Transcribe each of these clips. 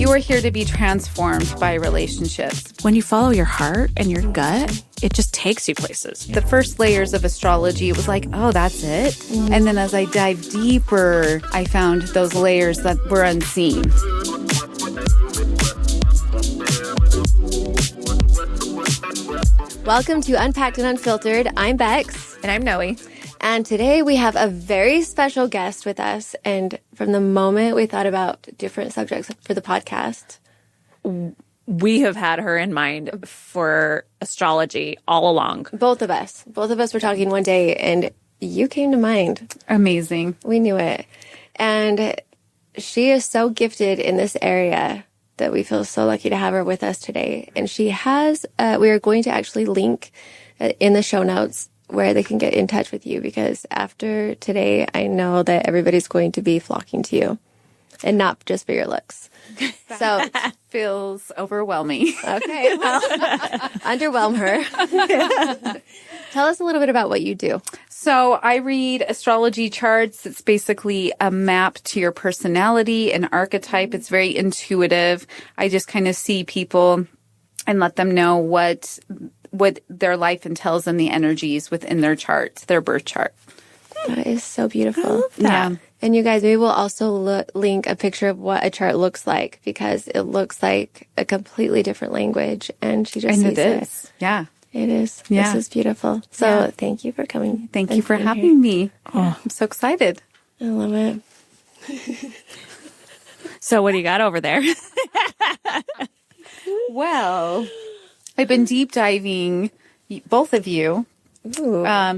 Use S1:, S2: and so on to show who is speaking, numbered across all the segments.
S1: You are here to be transformed by relationships.
S2: When you follow your heart and your gut, it just takes you places.
S1: The first layers of astrology, it was like, oh, that's it. And then as I dive deeper, I found those layers that were unseen.
S3: Welcome to Unpacked and Unfiltered. I'm Bexx.
S2: And I'm Noie.
S3: And today we have a very special guest with us. And from the moment we thought about different subjects for the podcast,
S2: We have had her in mind for astrology all along.
S3: both of us were talking one day and you came to mind.
S1: Amazing.
S3: We knew it. And she is so gifted in this area that we feel so lucky to have her with us today. And she has, we are going to actually link in the show notes where they can get in touch with you, because after today, I know that everybody's going to be flocking to you, and not just for your looks. So
S1: Feels overwhelming.
S3: okay, well, underwhelm her. Tell us a little bit about what you do.
S1: So I read astrology charts. It's basically a map to your personality, an archetype. It's very intuitive. I just kind of see people and let them know what their life entails and the energies within their chart, their birth chart.
S3: That is so beautiful.
S1: Yeah.
S3: And you guys, maybe we'll also link a picture of what a chart looks like, because it looks like a completely different language, and she just sees
S1: it is. Yeah.
S3: It is.
S1: Yeah.
S3: This is beautiful. So thank you for coming.
S1: Thank you for having me. Oh, I'm so excited.
S3: I love it.
S2: So what do you got over there?
S1: Well, I've been deep diving, both of you,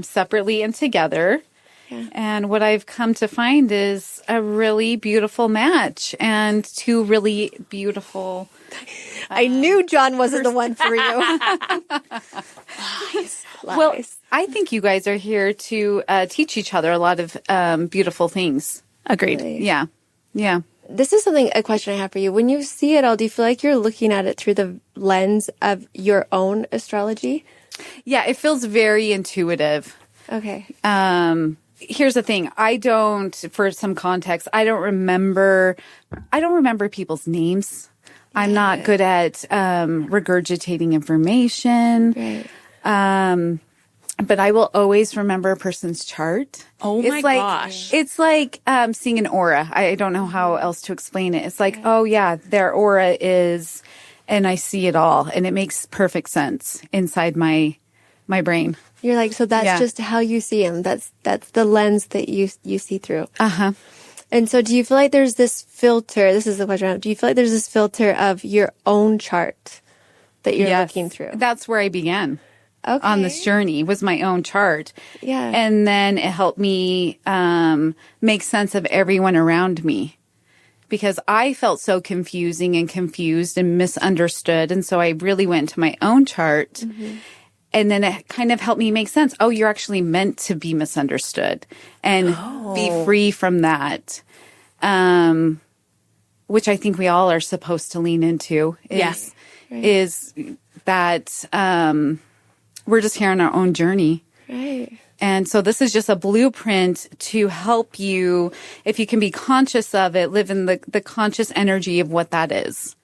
S1: separately and together.
S3: Yeah.
S1: And what I've come to find is a really beautiful match and two really beautiful.
S3: I knew John wasn't the one for you. Lies.
S1: Well, I think you guys are here to teach each other a lot of beautiful things.
S2: Agreed.
S1: Yeah. Yeah.
S3: This is a question I have for you. When you see it all, do you feel like you're looking at it through the lens of your own astrology?
S1: Yeah. It feels very intuitive.
S3: Okay.
S1: Here's the thing. For some context, I don't remember people's names. I'm not good at regurgitating information.
S3: Right.
S1: But I will always remember a person's chart.
S2: Oh my gosh.
S1: It's like seeing an aura. I don't know how else to explain it. It's like, oh yeah, their aura is, and I see it all, and it makes perfect sense inside my brain.
S3: You're like, so that's just how you see him. That's the lens that you see through.
S1: Uh-huh.
S3: And so do you feel like there's this filter? This is the question I have. Do you feel like there's this filter of your own chart that you're looking through?
S1: That's where I began.
S3: Okay.
S1: On this journey was my own chart.
S3: Yeah.
S1: And then it helped me make sense of everyone around me, because I felt so confused and misunderstood. And so I really went to my own chart. Mm-hmm. And then it kind of helped me make sense. Oh, you're actually meant to be misunderstood and be free from that. Which I think we all are supposed to lean into. Is that we're just here on our own journey.
S3: Right.
S1: And so this is just a blueprint to help you, if you can be conscious of it, live in the conscious energy of what that is.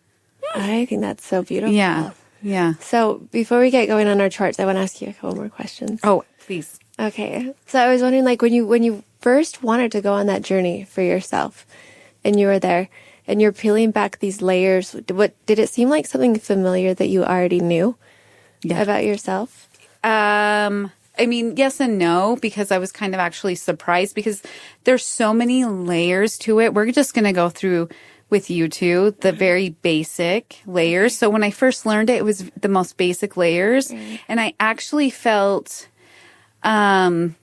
S3: I think that's so beautiful.
S1: Yeah. Yeah.
S3: So before we get going on our charts, I want to ask you a couple more questions.
S1: Oh, please.
S3: Okay. So I was wondering, like, when you first wanted to go on that journey for yourself, and you were there, and you're peeling back these layers, did it seem like something familiar that you already knew about yourself?
S1: I mean, yes and no, because I was kind of actually surprised, because there's so many layers to it. We're just going to go through with you two the very basic layers. So when I first learned it, it was the most basic layers. And I actually felt, because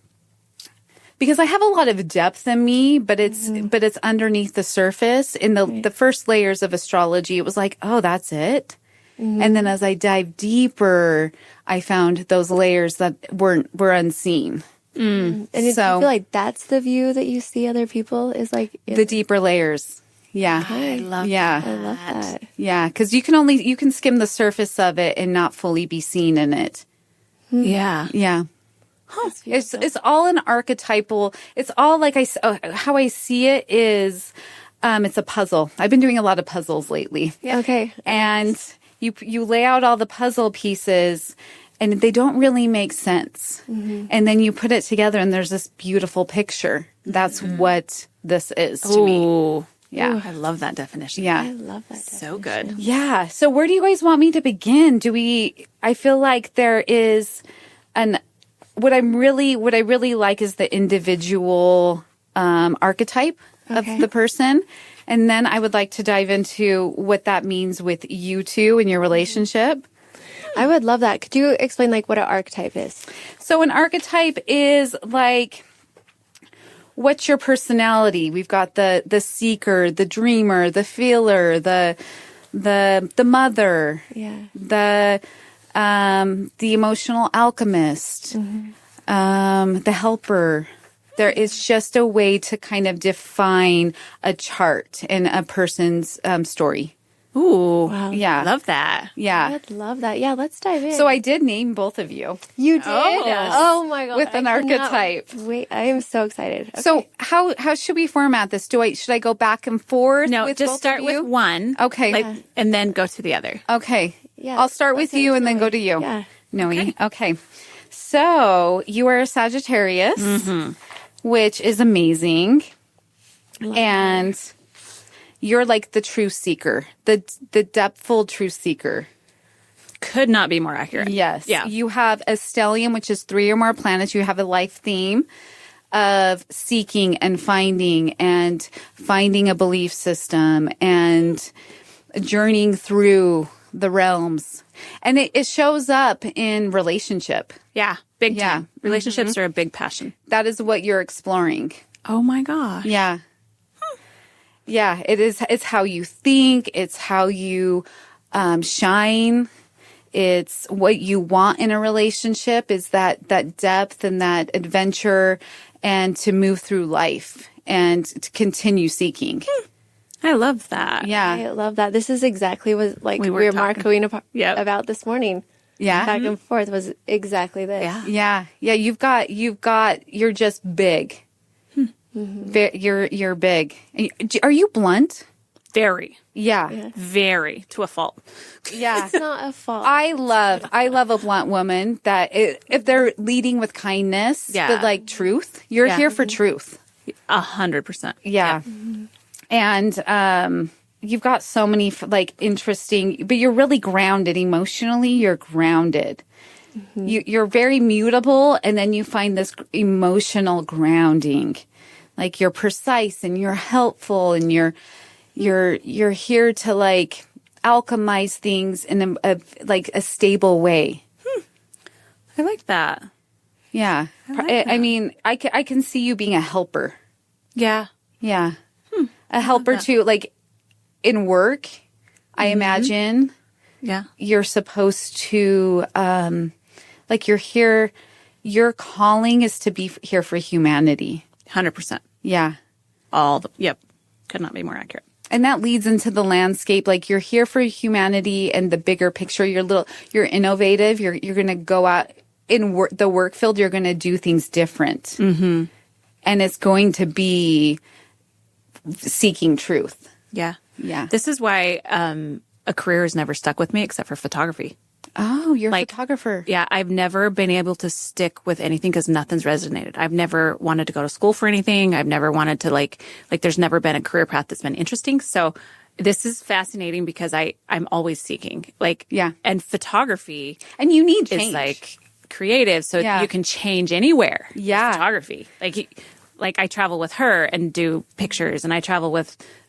S1: I have a lot of depth in me, but it's underneath the surface. In the first layers of astrology, it was like, oh, that's it. Mm-hmm. And then as I dive deeper, I found those layers that were unseen.
S3: And do you feel like that's the view that you see other people is like?
S1: The deeper layers. Yeah.
S3: I love that.
S1: Yeah. Because you can skim the surface of it and not fully be seen in it.
S2: Yeah.
S1: Yeah. Huh. It's all an archetypal. It's all like how I see it is It's a puzzle. I've been doing a lot of puzzles lately.
S3: Okay.
S1: And you lay out all the puzzle pieces and they don't really make sense. And then you put it together and there's this beautiful picture. That's what this is to me.
S2: Ooh.
S1: Yeah.
S2: I love that definition.
S1: Yeah.
S3: I love that.
S2: So good.
S1: Yeah. So where do you guys want me to begin? I feel like there is what I really like is the individual archetype of the person. And then I would like to dive into what that means with you two and your relationship.
S3: I would love that. Could you explain like what an archetype is?
S1: So an archetype is like, what's your personality? We've got the seeker, the dreamer, the feeler, the mother, the emotional alchemist, the helper. There is just a way to kind of define a chart in a person's story.
S2: Ooh.
S3: Wow.
S1: Yeah.
S2: Love that.
S1: Yeah.
S3: I'd love that. Yeah, let's dive in.
S1: So I did name both of you.
S3: You did?
S2: Yes.
S3: Oh my God.
S1: With an
S3: I cannot
S1: archetype.
S3: Wait, I am so excited. Okay.
S1: So how should we format this? Should I go back and forth?
S2: No,
S1: with
S2: just
S1: both
S2: start
S1: of you?
S2: with one.
S1: Okay.
S2: And then go to the other.
S1: Okay.
S3: Yeah,
S1: I'll start with
S3: let's
S1: you
S3: do
S1: and then
S3: Noie.
S1: go to you.
S3: Yeah.
S1: Noie. Okay. So you are a Sagittarius, which is amazing. And you're like the truth seeker, the depthful truth seeker.
S2: Could not be more accurate.
S1: Yes.
S2: Yeah.
S1: You have a stellium, which is 3 or more planets. You have a life theme of seeking and finding a belief system and journeying through the realms. And it shows up in relationship.
S2: Yeah. Big
S1: Yeah.
S2: time. Relationships are a big passion.
S1: That is what you're exploring.
S2: Oh my gosh.
S1: Yeah. Yeah, it is. It's how you think. It's how you shine. It's what you want in a relationship is that depth and that adventure and to move through life and to continue seeking.
S2: I love that.
S1: Yeah.
S3: I love that. This is exactly what like
S2: We
S3: we
S2: were
S3: were
S2: talking.
S3: marking
S2: Yep.
S3: about this morning.
S1: Yeah.
S3: Back and forth was exactly this.
S2: Yeah.
S1: Yeah. Yeah. You're just big. You're big. Are you blunt?
S2: Very,
S1: Yeah.
S2: very to a fault.
S1: Yeah.
S3: It's not a fault.
S1: I love a blunt woman that if they're leading with kindness,
S2: Yeah.
S1: but like truth, you're
S2: Yeah.
S1: here for truth.
S2: 100%.
S1: Yeah. And you've got so many like interesting, but you're really grounded emotionally. You're grounded. You're very mutable, and then you find this emotional grounding. Like you're precise and you're helpful, and you're here to like alchemize things in a stable way.
S2: I like that.
S1: Yeah. I mean, I can see you being a helper.
S2: Yeah.
S1: Yeah. A helper too, like in work, I imagine
S2: Yeah.
S1: you're supposed to, like you're here, your calling is to be here for humanity.
S2: 100%.
S1: Yeah.
S2: Yep. Could not be more accurate.
S1: And that leads into the landscape. Like you're here for humanity and the bigger picture. You're innovative. You're going to go out in the work field. You're going to do things different. Mm-hmm. And it's going to be seeking truth.
S2: Yeah.
S1: Yeah.
S2: This is why a career has never stuck with me except for photography.
S1: Oh, you're
S2: Like-
S1: a photographer.
S2: Yeah, I've never been able to stick with anything because nothing's resonated. I've never wanted to go to school for anything. I've never wanted to like there's never been a career path that's been interesting. So this is fascinating because I'm always seeking.
S1: Yeah.
S2: And photography
S1: And you need change.
S2: is like creative, so
S1: Yeah.
S2: you can change anywhere. with
S1: Yeah.
S2: photography. Like I travel with her and do pictures, and I travel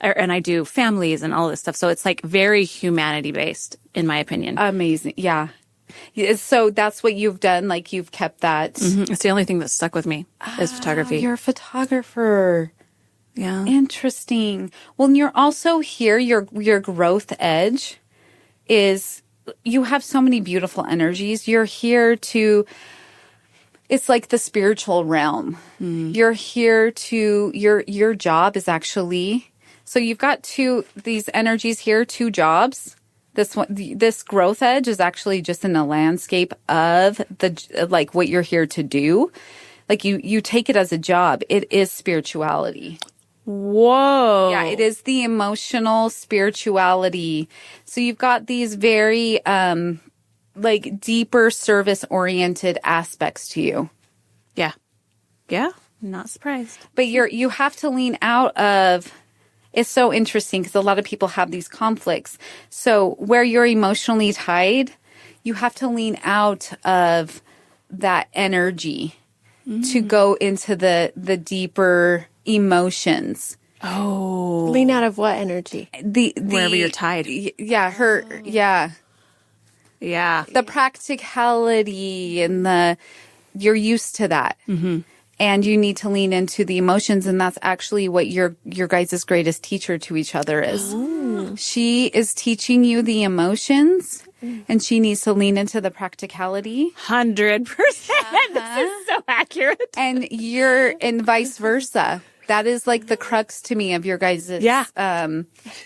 S2: and I do families and all this stuff. So it's like very humanity based, in my opinion.
S1: Amazing. Yeah. So that's what you've done. Like you've kept that.
S2: It's the only thing that stuck with me is photography.
S1: You're a photographer.
S2: Yeah.
S1: Interesting. Well, and you're also here. Your growth edge is you have so many beautiful energies. You're here to. It's like the spiritual realm. You're here to your job is actually. So you've got these energies here, 2 jobs. This growth edge is actually just in the landscape of like what you're here to do. Like you take it as a job. It is spirituality.
S2: Whoa.
S1: Yeah, it is the emotional spirituality. So you've got these very like deeper service oriented aspects to you.
S2: Yeah. Yeah. Not surprised.
S1: But you have to lean out of, it's so interesting because a lot of people have these conflicts. So where you're emotionally tied, you have to lean out of that energy to go into the deeper emotions.
S2: Oh.
S3: Lean out of what energy?
S2: Wherever you're tied.
S1: Yeah, yeah.
S2: Yeah.
S1: The practicality and you're used to that. Mm-hmm. And you need to lean into the emotions. And that's actually what your guys' greatest teacher to each other is. Ooh. She is teaching you the emotions and she needs to lean into the practicality.
S2: 100%. This is so accurate.
S1: And vice versa. That is like the crux to me of your guys'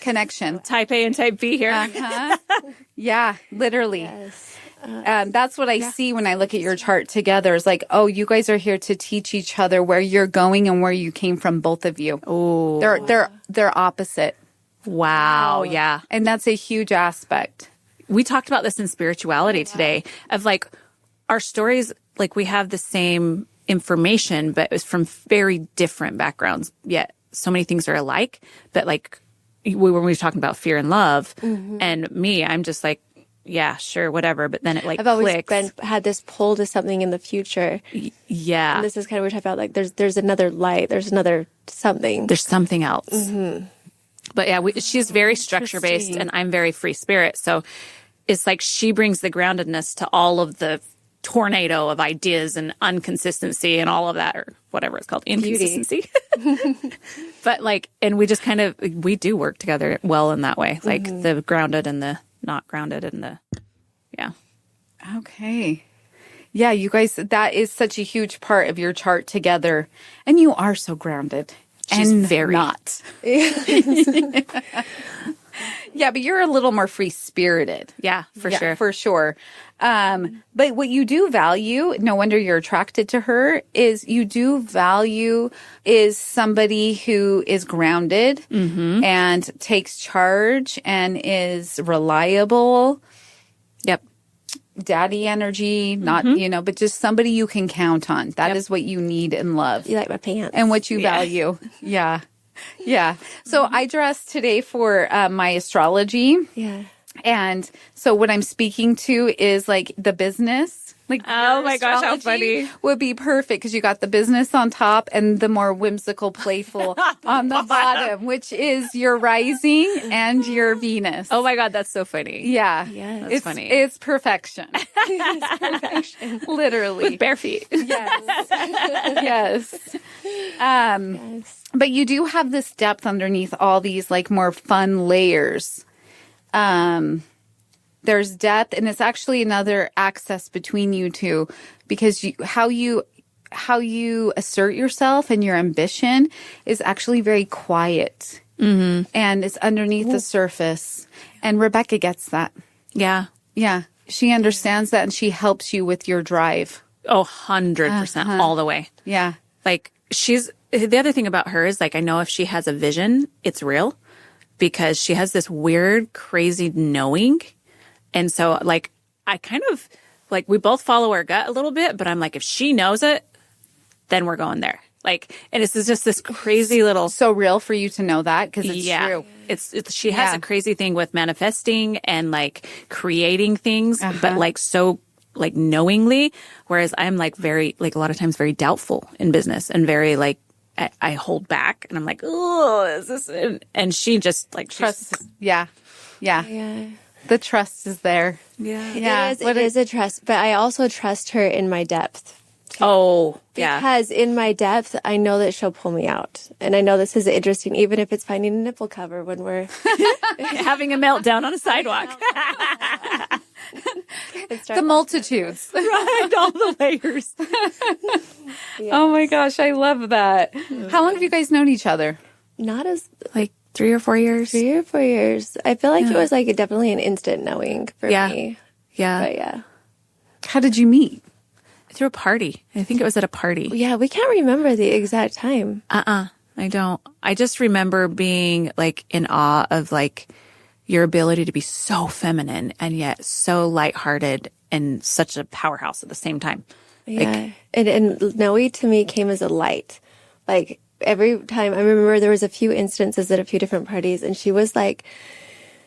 S1: connection.
S2: Type A and type B here.
S1: Uh-huh. Yeah, literally.
S3: Yes.
S1: That's what I see when I look at your chart together. It's like, oh, you guys are here to teach each other where you're going and where you came from, both of you.
S2: Oh,
S1: they're opposite.
S2: Wow. Yeah.
S1: And that's a huge aspect.
S2: We talked about this in spirituality today of like our stories, like we have the same information, but it was from very different backgrounds. Yet so many things are alike. But like when we were talking about fear and love and me, I'm just like, yeah, sure, whatever. But then it like
S3: I've always
S2: clicks.
S3: had this pull to something in the future.
S2: Yeah.
S3: And this is kind of what we're talking about. Like there's another light. There's another something.
S2: There's something else. Mm-hmm. But yeah, she's very structure based and I'm very free spirit. So it's like she brings the groundedness to all of the tornado of ideas and inconsistency and all of that, or whatever it's called, inconsistency. But like, and we just we do work together well in that way, like the grounded and the not grounded and yeah.
S1: Okay. Yeah, you guys, that is such a huge part of your chart together. And you are so grounded.
S2: She's
S1: and
S2: very
S1: not. Yeah, but you're a little more free-spirited.
S2: Yeah, for sure.
S1: For sure. But what you do value, no wonder you're attracted to her, is you do value is somebody who is grounded and takes charge and is reliable.
S2: Yep.
S1: Daddy energy, not, but just somebody you can count on. That is what you need in love.
S3: You like my pants.
S1: And what you value. Yeah. Yeah. So I dressed today for my astrology.
S3: Yeah.
S1: And so what I'm speaking to is like the business. Like,
S2: oh my gosh, how
S1: astrology
S2: funny.
S1: Would be perfect because you got the business on top and the more whimsical, playful on the bottom, which is your rising and your Venus.
S2: Oh my God, that's so funny.
S1: Yeah.
S3: Yes.
S1: It's
S2: funny.
S1: It's perfection.
S3: It's perfection.
S1: Literally.
S2: With bare feet.
S1: Yes. Yes. But you do have this depth underneath all these like more fun layers. There's depth, and it's actually another access between you two because how you assert yourself and your ambition is actually very quiet. Mm-hmm. And it's underneath the surface. And Rebecca gets that.
S2: Yeah.
S1: Yeah. She understands that and she helps you with your drive.
S2: Oh, 100% all the way.
S1: Yeah.
S2: Like the other thing about her is like, I know if she has a vision, it's real because she has this weird, crazy knowing. And so like, I kind of like, we both follow our gut a little bit, but I'm like, if she knows it, then we're going there. Like, and it's just this crazy little.
S1: So real for you to know that because it's true.
S2: She has a crazy thing with manifesting and like creating things, but like so like knowingly, whereas I'm like very, like a lot of times very doubtful in business and very like, I hold back and I'm like, oh, is this? And she just like
S1: trusts. Yeah. The trust is there.
S3: Yeah. It is a trust, but I also trust her in my depth.
S2: Oh, yeah.
S3: Because in my depth, I know that she'll pull me out. And I know this is interesting, even if it's finding a nipple cover when we're
S2: having a meltdown on a sidewalk.
S1: The multitudes.
S2: Right, all the layers.
S3: Yes.
S1: Oh my gosh, I love that. How long have you guys known each other?
S3: Not as
S2: Like 3 or 4 years.
S3: 3 or 4 years. I feel like it was like definitely an instant knowing for me.
S2: Yeah.
S3: But yeah.
S1: How did you meet?
S2: Through a party. I think it was at a party.
S3: Yeah, we can't remember the exact time.
S2: I don't. I just remember being like in awe of like your ability to be so feminine and yet so lighthearted and such a powerhouse at the same time.
S3: Yeah. And Noe to me came as a light. Like every time I remember there was a few instances at a few different parties and she was like,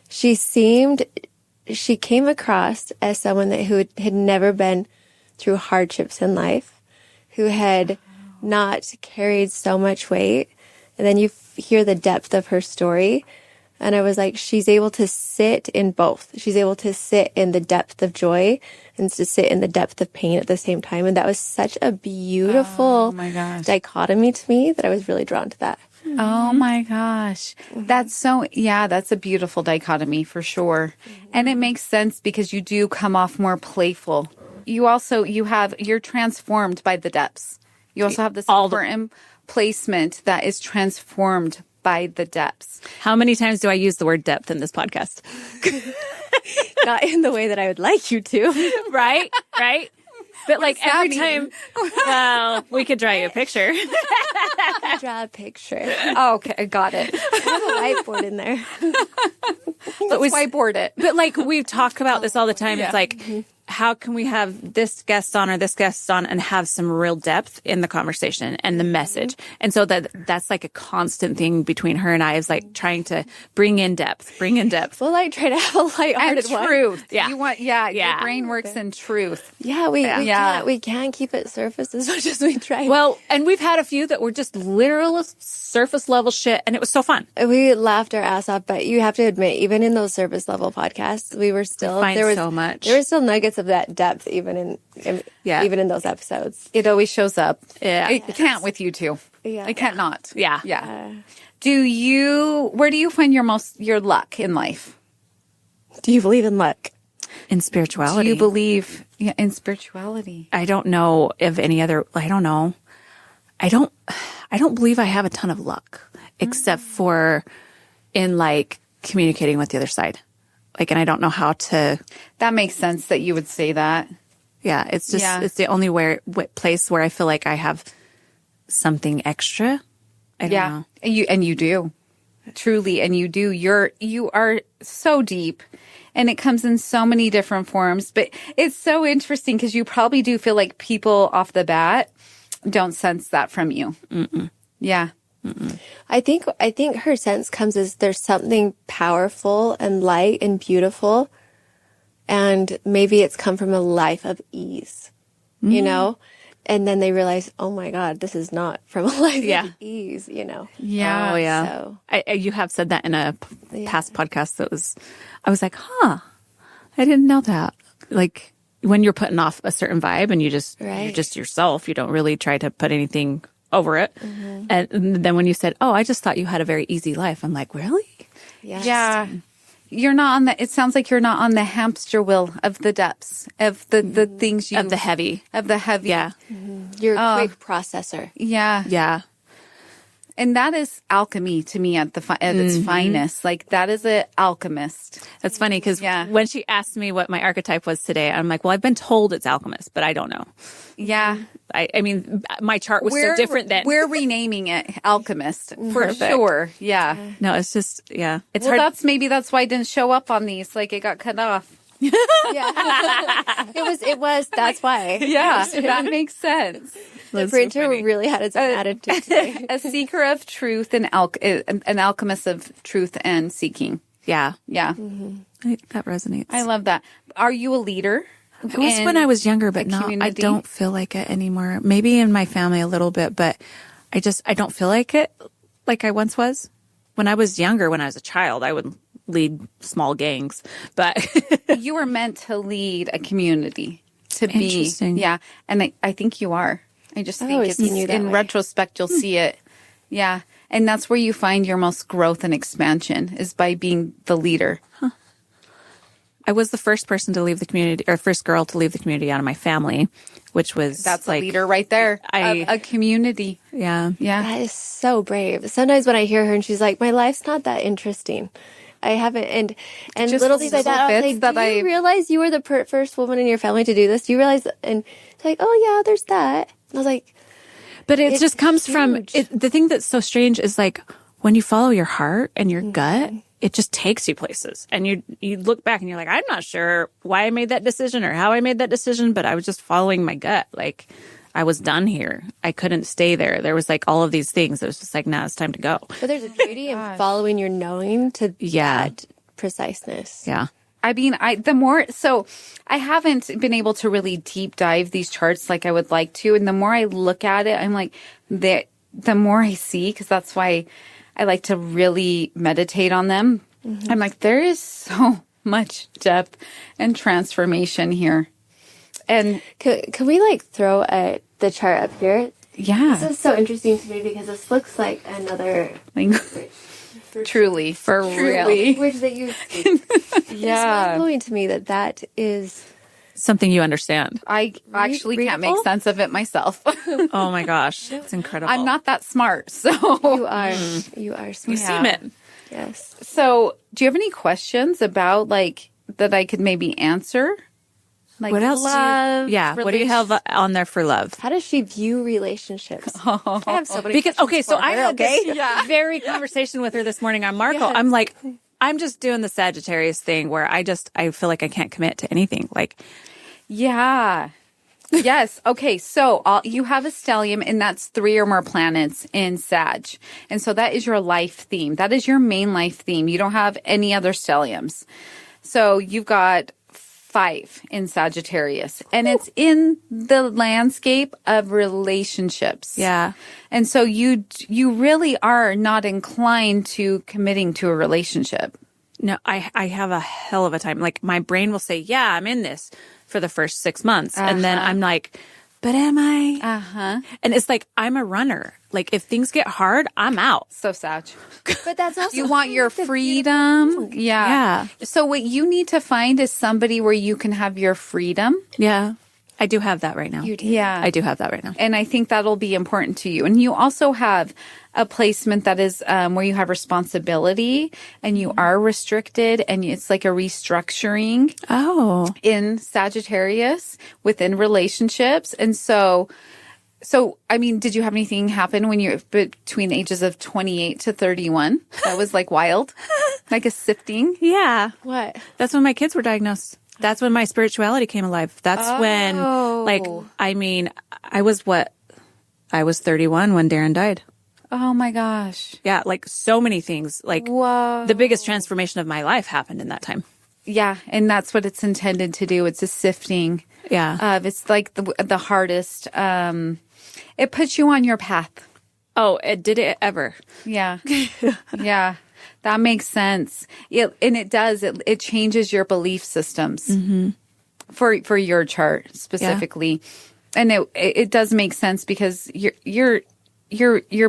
S3: she came across as someone who had never been through hardships in life, who had not carried so much weight. And then you hear the depth of her story. And I was like, she's able to sit in both. She's able to sit in the depth of joy and to sit in the depth of pain at the same time. And that was such a beautiful dichotomy to me that I was really drawn to that.
S1: Oh my gosh. That's a beautiful dichotomy for sure. And it makes sense because you do come off more playful. You're transformed by the depths. You also have this important placement that is transformed by the depths.
S2: How many times do I use the word depth in this podcast?
S3: Not in the way that I would like you to.
S2: Right? But like every time, well, we could draw you a picture.
S3: Draw a picture.
S1: Oh, okay, I got it.
S3: I have a whiteboard in there.
S1: But we whiteboard it.
S2: But like we talk about this all the time. It's like, how can we have this guest on or this guest on and have some real depth in the conversation and the message? And so that's like a constant thing between her and I is like trying to bring in depth.
S3: We'll like try to have a lighthearted
S1: And truth.
S2: Yeah.
S1: You want, your brain works in truth.
S3: Yeah, we can't keep it surface as much as we try.
S2: Well, and we've had a few that were just literal surface level shit, and it was so fun.
S3: We laughed our ass off, but you have to admit, even in those surface level podcasts, we were still
S2: so much.
S3: There were still nuggets of that depth, even in those episodes.
S1: It always shows up.
S2: Yeah.
S1: It can't with you two.
S3: Yeah.
S1: It can't not.
S2: Yeah.
S1: Yeah. Where do you find your luck in life?
S3: Do you believe in luck?
S2: In spirituality.
S1: Do you believe in spirituality?
S2: I don't know of any other. I don't know. I don't believe I have a ton of luck, except for in like communicating with the other side. Like, and I don't know how to. That
S1: makes sense that you would say that.
S2: Yeah, it's just it's the only place where I feel like I have something extra. I don't know.
S1: And you do. Truly, and you do. You are so deep, and it comes in so many different forms. But it's so interesting because you probably do feel like people off the bat don't sense that from you.
S2: Mm-mm.
S1: Yeah.
S2: Mm-mm.
S3: I think her sense comes as there's something powerful and light and beautiful, and maybe it's come from a life of ease, you know? And then they realize, oh my God, this is not from a life of ease, you know?
S1: Yeah.
S2: Oh, yeah. So. You have said that in a past podcast I was like, I didn't know that. Like when you're putting off a certain vibe and you're just yourself, you don't really try to put anything over it. Mm-hmm. And then when you said, I just thought you had a very easy life. I'm like, really?
S3: Yes.
S1: Yeah. You're not it sounds like you're not on the hamster wheel of the depths of the things
S2: of the heavy.
S1: Yeah.
S3: Mm-hmm. You're a quick processor.
S1: Yeah.
S2: Yeah.
S1: And that is alchemy to me at its finest. Like that is an alchemist.
S2: That's funny because when she asked me what my archetype was today, I'm like, well, I've been told it's alchemist, but I don't know.
S1: Yeah.
S2: I mean, my chart was so different then.
S1: We're renaming it alchemist for sure. Yeah.
S2: No, it's just, It's
S1: hard.
S2: That's
S1: why it didn't show up on these. Like it got cut off.
S3: Yeah. It was, that's why.
S1: Yeah. That makes sense.
S3: The printer really had its own attitude today.
S1: A seeker of truth and an alchemist of truth and seeking.
S2: Yeah.
S1: Yeah.
S2: Mm-hmm. That resonates.
S1: I love that. Are you a leader?
S2: It was when I was younger, but not, I don't feel like it anymore. Maybe in my family a little bit, but I don't feel like it like I once was. When I was younger, when I was a child, I would lead small gangs, but
S1: you were meant to lead a community to be.
S2: Interesting.
S1: Yeah. And I think you are. I just think it's in retrospect, you'll see it. Yeah. And that's where you find your most growth and expansion is by being the leader.
S2: Huh. I was the first person to leave the community, or first girl to leave the community out of my family, which was
S1: that's like a leader right there. A community.
S2: Yeah.
S1: Yeah.
S3: That is so brave. Sometimes when I hear her and she's like, my life's not that interesting. I haven't, and just little things like that. I was like, do you realize you were the first woman in your family to do this? Do you realize? And it's like, oh yeah, there's that. And I was like,
S2: But it
S3: It's
S2: just comes from
S3: huge.
S2: the thing that's so strange is like when you follow your heart and your gut, it just takes you places. And you look back and you're like, I'm not sure why I made that decision or how I made that decision, but I was just following my gut. Like I was done here. I couldn't stay there. There was like all of these things. It was just like, now it's time to go.
S3: But there's a beauty in following your knowing to that preciseness.
S2: Yeah.
S1: I mean, I haven't been able to really deep dive these charts like I would like to. And the more I look at it, I'm like, the more I see, because that's why I like to really meditate on them. I'm like, there is so much depth and transformation here. And
S3: Can we like throw the chart up here?
S1: yeah,
S3: This is so interesting to me because this looks like another
S1: truly, for real.
S3: language that you speak.
S1: Yeah.
S3: It's blowing to me that is
S2: Something you understand.
S1: I actually can't make
S3: readable?
S1: sense of it myself.
S2: Oh my gosh. It's incredible.
S1: I'm not that smart. So,
S3: you are
S2: You
S3: smart.
S2: seem it.
S3: Yes.
S1: so do you have any questions about like that I could maybe answer? Like
S2: What else?
S1: love,
S2: What do you have on there for love?
S3: How does she view relationships? I have so many
S2: Because
S3: questions
S2: so
S3: for
S2: I
S3: her,
S2: had
S3: okay?
S2: this very conversation with her this morning on Marco. I'm like, I'm just doing the Sagittarius thing where I feel like I can't commit to anything. Like,
S1: Yeah. Yes. Okay. So you have a stellium, and that's 3 or more planets in Sag. And so that is your life theme. That is your main life theme. You don't have any other stelliums. So you've got 5 in Sagittarius, and it's in the landscape of relationships.
S2: Yeah.
S1: And so you really are not inclined to committing to a relationship.
S2: no, I have a hell of a time. Like my brain will say, yeah, I'm in this for the first 6 months. And then I'm like, but am I?
S1: Uh-huh.
S2: And it's like, I'm a runner. Like if things get hard, I'm out.
S1: So Sag.
S3: But that's also
S1: You want your freedom. Yeah.
S2: Yeah.
S1: So what you need to find is somebody where you can have your freedom.
S2: Yeah. I do have that right now.
S3: You do.
S1: Yeah.
S2: I do have that right now.
S1: And I think that'll be important to you. And you also have a placement that is where you have responsibility and you are restricted, and it's like a restructuring
S2: Oh.
S1: in Sagittarius within relationships. And so I mean, did you have anything happen when you're between ages of 28 to 31? That was like wild, like a sifting.
S2: Yeah.
S3: What?
S2: That's when my kids were diagnosed. That's when my spirituality came alive. That's when, like, I mean, I was 31 when Darren died.
S1: Oh my gosh.
S2: Yeah, like so many things. Like
S1: Whoa.
S2: the biggest transformation of my life happened in that time.
S1: Yeah. And that's what it's intended to do. It's a sifting.
S2: Yeah.
S1: It's like the hardest. It puts you on your path.
S2: Oh, did it ever?
S1: Yeah. Yeah. That makes sense. It does. It changes your belief systems for your chart specifically. Yeah. And it does make sense because your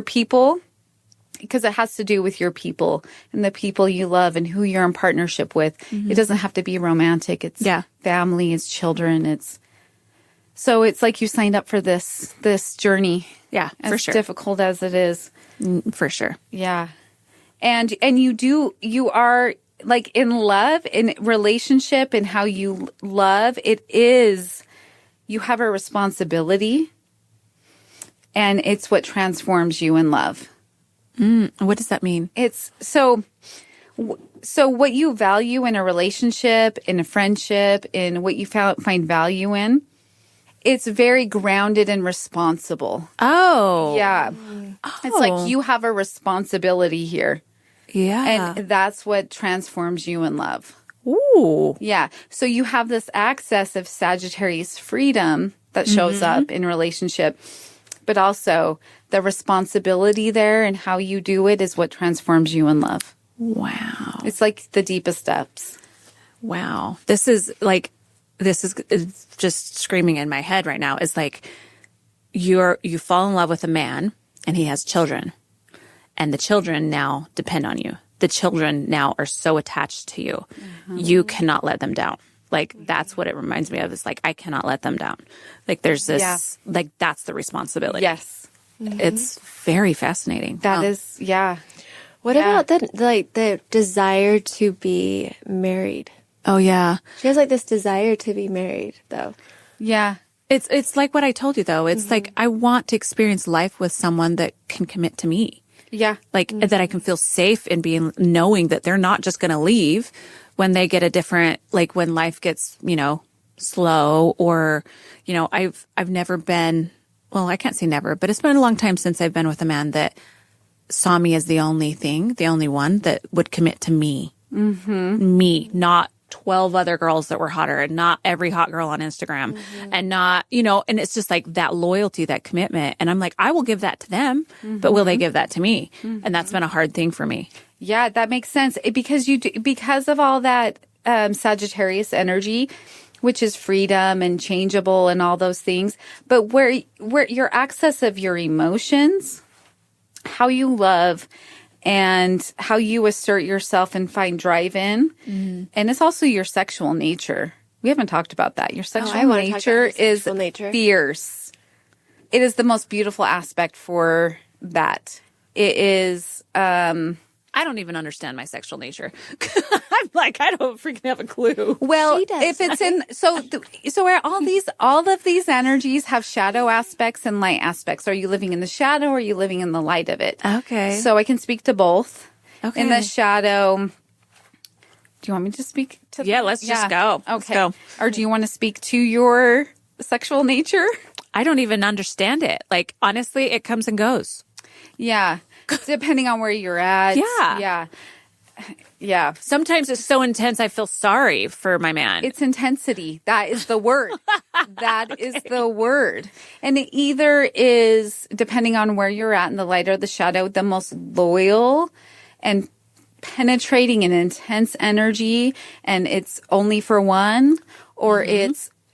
S1: people, because it has to do with your people and the people you love and who you're in partnership with. It doesn't have to be romantic. It's family, it's children, so it's like you signed up for this journey.
S2: Yeah, for sure.
S1: As difficult as it is.
S2: For sure.
S1: Yeah. And you are like in love, in relationship, and how you love, you have a responsibility, and it's what transforms you in love.
S2: What does that mean?
S1: It's so what you value in a relationship, in a friendship, in what you find value in, it's very grounded and responsible.
S2: Oh.
S1: Yeah. It's like you have a responsibility here.
S2: Yeah.
S1: And that's what transforms you in love.
S2: Ooh.
S1: Yeah. So you have this access of Sagittarius freedom that shows up in relationship, but also the responsibility there and how you do it is what transforms you in love.
S2: Wow.
S1: It's like the deepest depths.
S2: Wow. This is just screaming in my head right now. Is like you fall in love with a man and he has children, and the children now depend on you. The children now are so attached to you. You cannot let them down. Like that's what it reminds me of. Is like I cannot let them down. Like there's this like that's the responsibility.
S1: Yes.
S2: It's very fascinating.
S1: That is, yeah.
S3: What about the desire to be married?
S2: Oh yeah.
S3: She has like this desire to be married, though.
S1: Yeah.
S2: It's like what I told you, though. It's like I want to experience life with someone that can commit to me.
S1: Yeah.
S2: Like that I can feel safe in being, knowing that they're not just going to leave when they get a different, like when life gets, slow or, I've never been, well, I can't say never, but it's been a long time since I've been with a man that saw me as the only thing, the only one that would commit to me. Me, not 12 other girls that were hotter and not every hot girl on Instagram and not, and it's just like that loyalty, that commitment. And I'm like, I will give that to them, but will they give that to me? And that's been a hard thing for me.
S1: Yeah, that makes sense because of all that Sagittarius energy, which is freedom and changeable and all those things. But where your access of your emotions, how you love, and how you assert yourself and find drive in. And it's also your sexual nature. We haven't talked about that. Your sexual nature is fierce. It is the most beautiful aspect for that. It is...
S2: I don't even understand my sexual nature. I'm like, I don't freaking have a clue.
S1: Well, if it's in so where all of these energies have shadow aspects and light aspects. Are you living in the shadow or are you living in the light of it?
S2: Okay.
S1: So I can speak to both.
S2: Okay.
S1: In the shadow, do you want me to speak to?
S2: Yeah, let's just go.
S1: Okay.
S2: Let's go.
S1: Or do you want to speak to your sexual nature?
S2: I don't even understand it. Like, honestly, it comes and goes.
S1: Yeah. Depending on where you're at.
S2: Yeah.
S1: Yeah. Yeah.
S2: Sometimes it's so intense, I feel sorry for my man.
S1: It's intensity. That is the word. That is the word. And it either is, depending on where you're at in the light or the shadow, the most loyal and penetrating and intense energy, and it's only for one, or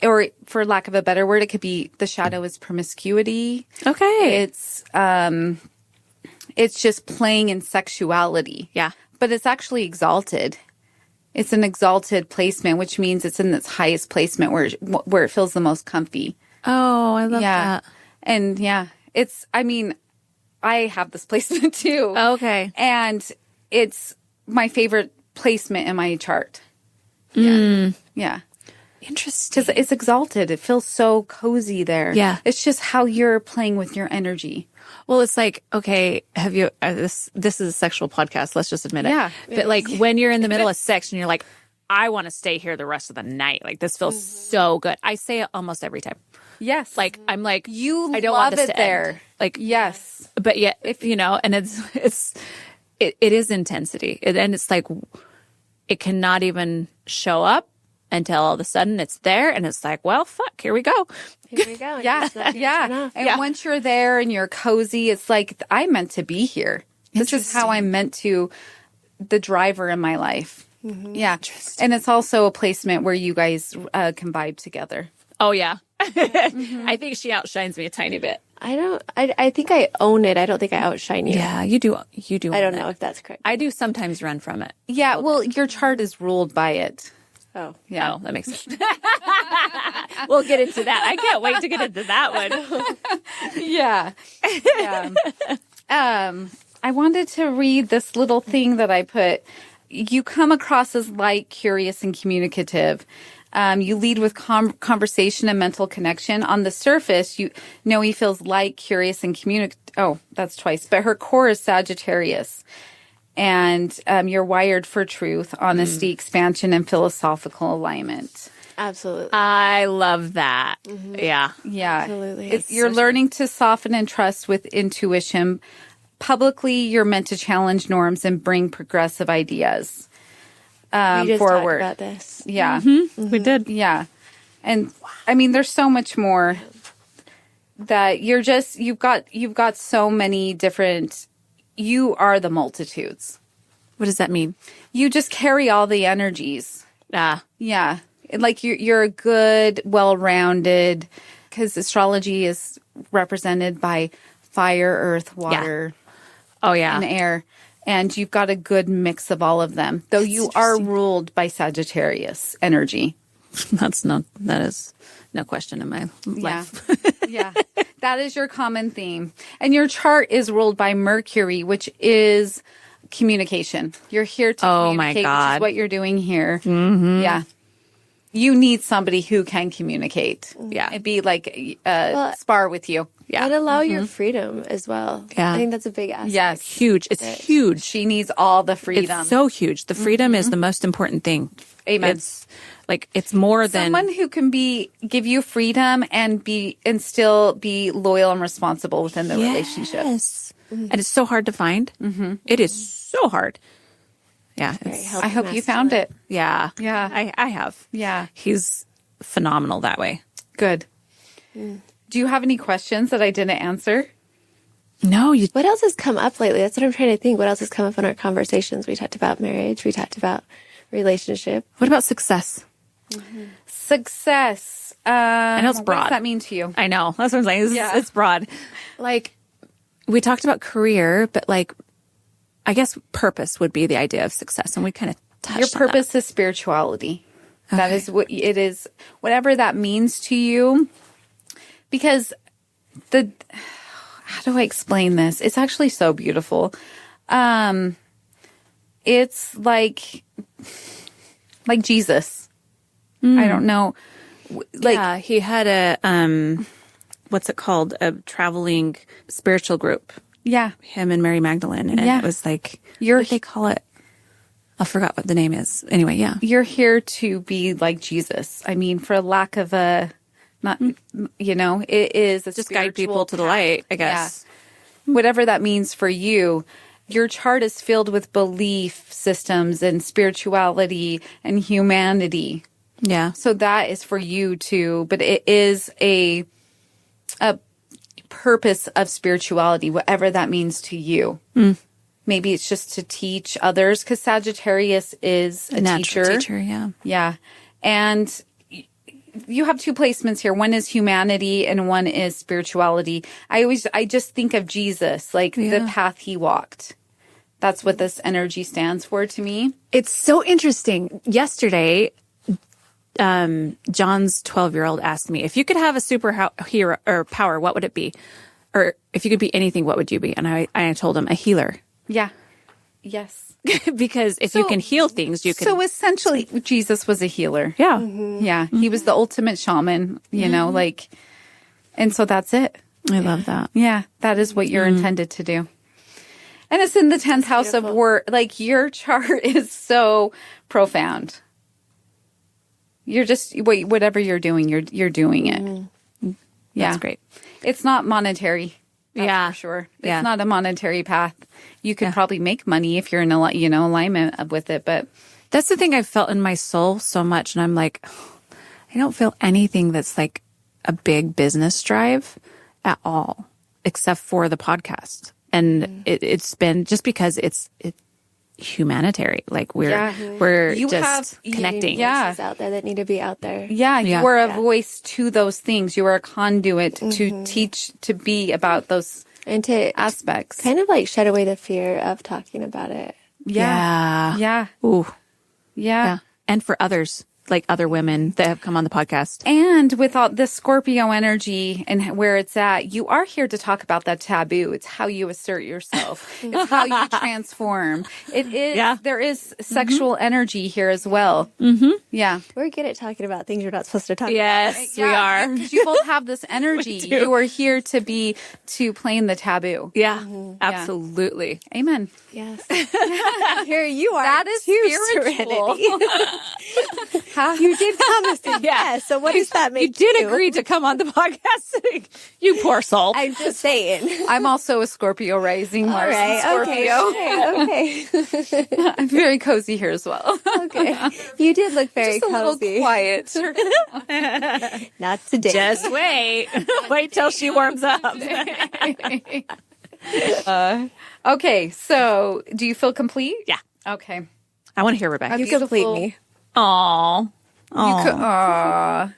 S1: or for lack of a better word, it could be the shadow is promiscuity.
S2: Okay.
S1: It's just playing in sexuality.
S2: Yeah.
S1: But it's actually exalted. It's an exalted placement, which means it's in its highest placement where it feels the most comfy.
S2: Oh, I love that.
S1: And I have this placement too.
S2: Okay.
S1: And it's my favorite placement in my chart. Yeah. Yeah.
S2: Interesting.
S1: Because it's exalted. It feels so cozy there.
S2: Yeah.
S1: It's just how you're playing with your energy.
S2: Well, it's like, okay, have you, this is a sexual podcast, let's just admit it.
S1: Yeah.
S2: But like when you're in the middle of sex and you're like, I want to stay here the rest of the night. Like this feels so good. I say it almost every time.
S1: Yes.
S2: Like, I'm like,
S1: you
S2: I don't
S1: love
S2: want this
S1: it
S2: to
S1: there.
S2: end. Like,
S1: yes.
S2: But yet, and it is intensity. And it's like, it cannot even show up until all of a sudden it's there and it's like, well, fuck, here we go.
S3: Here we go.
S1: Yeah. Yeah. And once you're there and you're cozy, it's like, I'm meant to be here. This is how I'm meant to, the driver in my life. Yeah. And it's also a placement where you guys can vibe together.
S2: Oh, yeah. I think she outshines me a tiny bit.
S3: I think I own it. I don't think I outshine you.
S2: Yeah, you do.
S3: I don't know if that's correct.
S2: I do sometimes run from it.
S1: Yeah. Well, your chart is ruled by it.
S3: Oh.
S2: Yeah, that makes sense. We'll get into that. I can't wait to get into that one.
S1: Yeah. I wanted to read this little thing that I put. You come across as light, curious, and communicative. You lead with conversation and mental connection. On the surface, Noie feels light, curious, and communicative. Oh, that's twice. But her core is Sagittarius. And you're wired for truth, honesty, expansion, and philosophical alignment.
S3: Absolutely.
S2: I love that. Yeah.
S1: Yeah.
S3: Absolutely.
S1: You're learning to soften and trust with intuition. Publicly, you're meant to challenge norms and bring progressive ideas
S3: we just
S1: forward.
S3: talked about this.
S1: Yeah.
S2: We did.
S1: Yeah. And I mean, there's so much more that you've got so many different, you are the multitudes.
S2: What does that mean?
S1: You just carry all the energies.
S2: Ah.
S1: Yeah. Like you're a good, well-rounded, because astrology is represented by fire, earth, water,
S2: Oh, yeah.
S1: and air. And you've got a good mix of all of them, though you are ruled by Sagittarius energy.
S2: That is no question in my life.
S1: Yeah. That is your common theme. And your chart is ruled by Mercury, which is communication. You're here to communicate, which is what you're doing here. Yeah. you need somebody who can communicate.
S2: Yeah.
S1: It'd be like spar with you.
S2: Yeah.
S3: And allow your freedom as well.
S2: Yeah.
S3: I think that's a big aspect.
S1: Yes.
S2: Huge. It's huge.
S1: She needs all the freedom.
S2: It's so huge. The freedom is the most important thing.
S1: Amen.
S2: It's like, it's more than
S1: Someone who can give you freedom and still be loyal and responsible within the relationship.
S2: Yes. And it's so hard to find. Mm-hmm. It is so hard. Yeah.
S1: I hope you found it.
S2: Yeah.
S1: Yeah.
S2: I have.
S1: Yeah.
S2: He's phenomenal that way.
S1: Good. Do you have any questions that I didn't answer?
S2: No,
S3: What else has come up lately? That's what I'm trying to think. What else has come up in our conversations? We talked about marriage. We talked about relationship.
S2: what about success?
S1: Success.
S2: I know it's
S1: What
S2: broad.
S1: does that mean to you?
S2: I know. That's what I'm saying.
S1: Yeah.
S2: It's broad. Like, we talked about career, but like, I guess purpose would be the idea of success. And we kind of touched
S1: Your
S2: on that.
S1: purpose is spirituality. That is what it is, whatever that means to you. Because how do I explain this? It's actually so beautiful. It's like Jesus. I don't know. Like,
S2: Yeah, he had a, what's it called? A traveling spiritual group.
S1: yeah,
S2: Him and Mary Magdalene. And
S1: Yeah.
S2: it was like, what did they call it? I forgot what the name is. Anyway, yeah.
S1: you're here to be like Jesus. I mean, for lack of it is a
S2: Just guide people
S1: spiritual
S2: to the
S1: path.
S2: light, I guess.
S1: Yeah. Whatever that means for you. Your chart is filled with belief systems and spirituality and humanity.
S2: Yeah.
S1: So that is for you too, but it is a purpose of spirituality, whatever that means to you. Maybe it's just to teach others, because Sagittarius is a
S2: Natural
S1: teacher.
S2: yeah.
S1: Yeah. And you have two placements here. One is humanity and one is spirituality. I just think of Jesus, like the path he walked. That's what this energy stands for to me.
S2: It's so interesting. Yesterday, John's 12-year-old asked me, if you could have a superhero or power, what would it be? Or if you could be anything, what would you be? And I told him a healer.
S1: Yeah. Yes.
S2: Because if you can heal things, you can.
S1: So essentially, Jesus was a healer.
S2: yeah.
S1: Yeah. He was the ultimate shaman, and so that's it.
S2: I love that.
S1: Yeah. That is what you're intended to do. And it's in the 10th house of work. Like, your chart is so profound. You're just, whatever you're doing, you're doing it. Yeah.
S2: That's great.
S1: It's not monetary. That's
S2: Yeah.
S1: for sure. It's
S2: Yeah.
S1: not a monetary path. You could probably make money if you're in alignment with it, but
S2: That's the thing I've felt in my soul so much. And I'm like, I don't feel anything that's like a big business drive at all, except for the podcast. And it's been just because it's humanitarian. Like we're
S1: You
S2: just
S1: have-
S2: connecting.
S1: Yeah.
S3: Voices out there that need to be out there.
S1: yeah,
S2: Yeah.
S1: you are a voice to those things. You are a conduit to teach, to be about those
S3: And to
S1: aspects.
S3: kind of like shed away the fear of talking about it.
S1: Yeah. Yeah.
S2: Ooh.
S1: Yeah.
S2: Yeah. And for others, like other women that have come on the podcast.
S1: And with all this Scorpio energy and where it's at, you are here to talk about that taboo. It's how you assert yourself. It's how you transform. It is,
S2: Yeah.
S1: there is sexual energy here as well. Mm-hmm. Yeah.
S3: We're good at talking about things you're not supposed to talk
S2: Yes, we are.
S1: Because you both have this energy.
S2: do.
S1: You are here to play in the taboo.
S2: Yeah, absolutely.
S1: Amen.
S3: about. Yes. Here you are.
S1: That is
S3: too,
S1: spiritual.
S3: Serenity. You did promise it. Yeah. So what does that make
S2: You did agree to come on the podcast. You poor soul.
S3: I'm just saying.
S1: I'm also a Scorpio rising.
S3: All
S1: Mars
S3: right.
S1: and
S3: Okay.
S1: Scorpio.
S3: Okay.
S1: I'm very cozy here as well.
S3: Okay. You did look very
S1: Just a little
S3: cozy.
S1: quiet.
S3: Not today.
S2: Just wait. Wait till she warms up.
S1: Okay, so do you feel complete?
S2: Yeah.
S1: Okay.
S2: I want to hear Rebecca.
S3: you
S1: beautiful-
S3: complete me.
S2: Aw.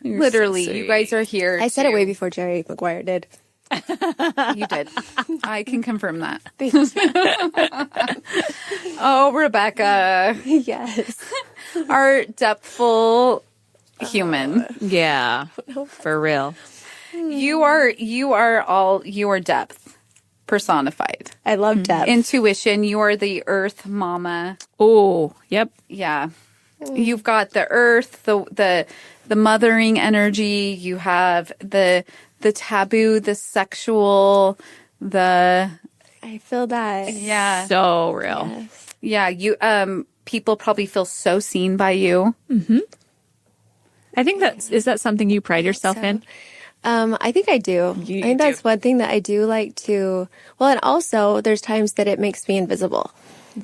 S1: Literally,
S2: so
S1: you guys are here.
S3: I said it way before Jerry Maguire did.
S1: You did. I can confirm that.
S3: Thanks.
S1: Oh, Rebecca,
S3: Yes.
S1: our depthful human.
S2: Yeah. For real.
S1: You are depth personified.
S3: I love depth.
S1: Intuition. You are the earth mama.
S2: Oh, yep.
S1: Yeah. You've got the earth, the mothering energy. You have the taboo, the sexual,
S3: I feel that.
S1: yeah.
S2: So real.
S3: Yes.
S1: Yeah, you people probably feel so seen by you.
S2: I think is that something you pride yourself in?
S3: I think I do.
S2: You
S3: I think that's
S2: do.
S3: one thing that I do like to. Well, and also there's times that it makes me invisible.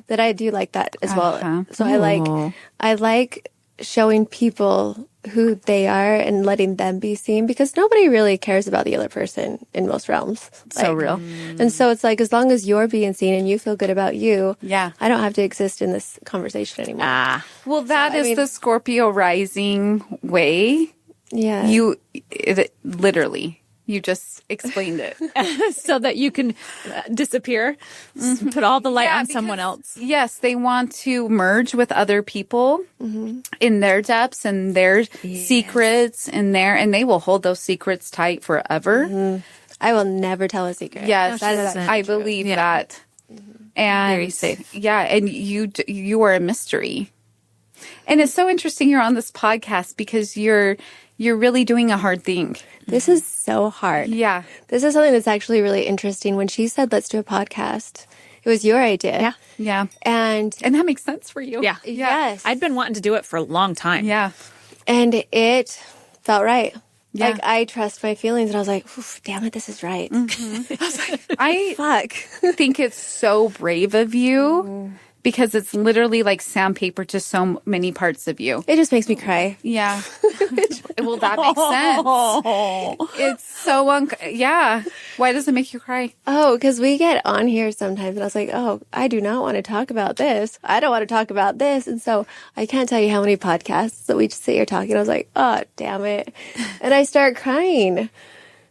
S3: That I do like that as well. So I like showing people who they are and letting them be seen because nobody really cares about the other person in most realms.
S1: So real.
S3: And so it's like as long as you're being seen and you feel good about you,
S1: Yeah.
S3: I don't have to exist in this conversation anymore.
S1: Well, that is the Scorpio rising way.
S3: Yeah.
S1: Literally, you just explained it.
S2: So that you can disappear, put all the light on someone else.
S1: Yes, they want to merge with other people in their depths and their secrets and they will hold those secrets tight forever.
S3: I will never tell a secret.
S1: Yes,
S2: No, she doesn't.
S1: I believe that. And
S2: Very safe.
S1: Yeah, and you are a mystery. And it's so interesting you're on this podcast because you're really doing a hard thing.
S3: This is so hard.
S1: Yeah.
S3: This is something that's actually really interesting. When she said, let's do a podcast, it was your idea.
S2: Yeah.
S1: Yeah.
S3: And
S1: And that makes sense for you.
S2: Yeah.
S3: yes.
S2: I'd been wanting to do it for a long time.
S1: Yeah.
S3: And it felt right.
S1: Yeah.
S3: Like I trust my feelings and I was like, "Oof, damn it, this is right.
S1: I
S3: Fuck.
S1: think it's so brave of you because it's literally like sandpaper to so many parts of you.
S3: It just makes me cry.
S1: Yeah. Well, that makes sense. It's so yeah. Why does it make you cry?
S3: Oh, because we get on here sometimes and I was like, oh, I do not want to talk about this. I don't want to talk about this. And so I can't tell you how many podcasts that we just sit here talking. I was like, oh, damn it. And I start crying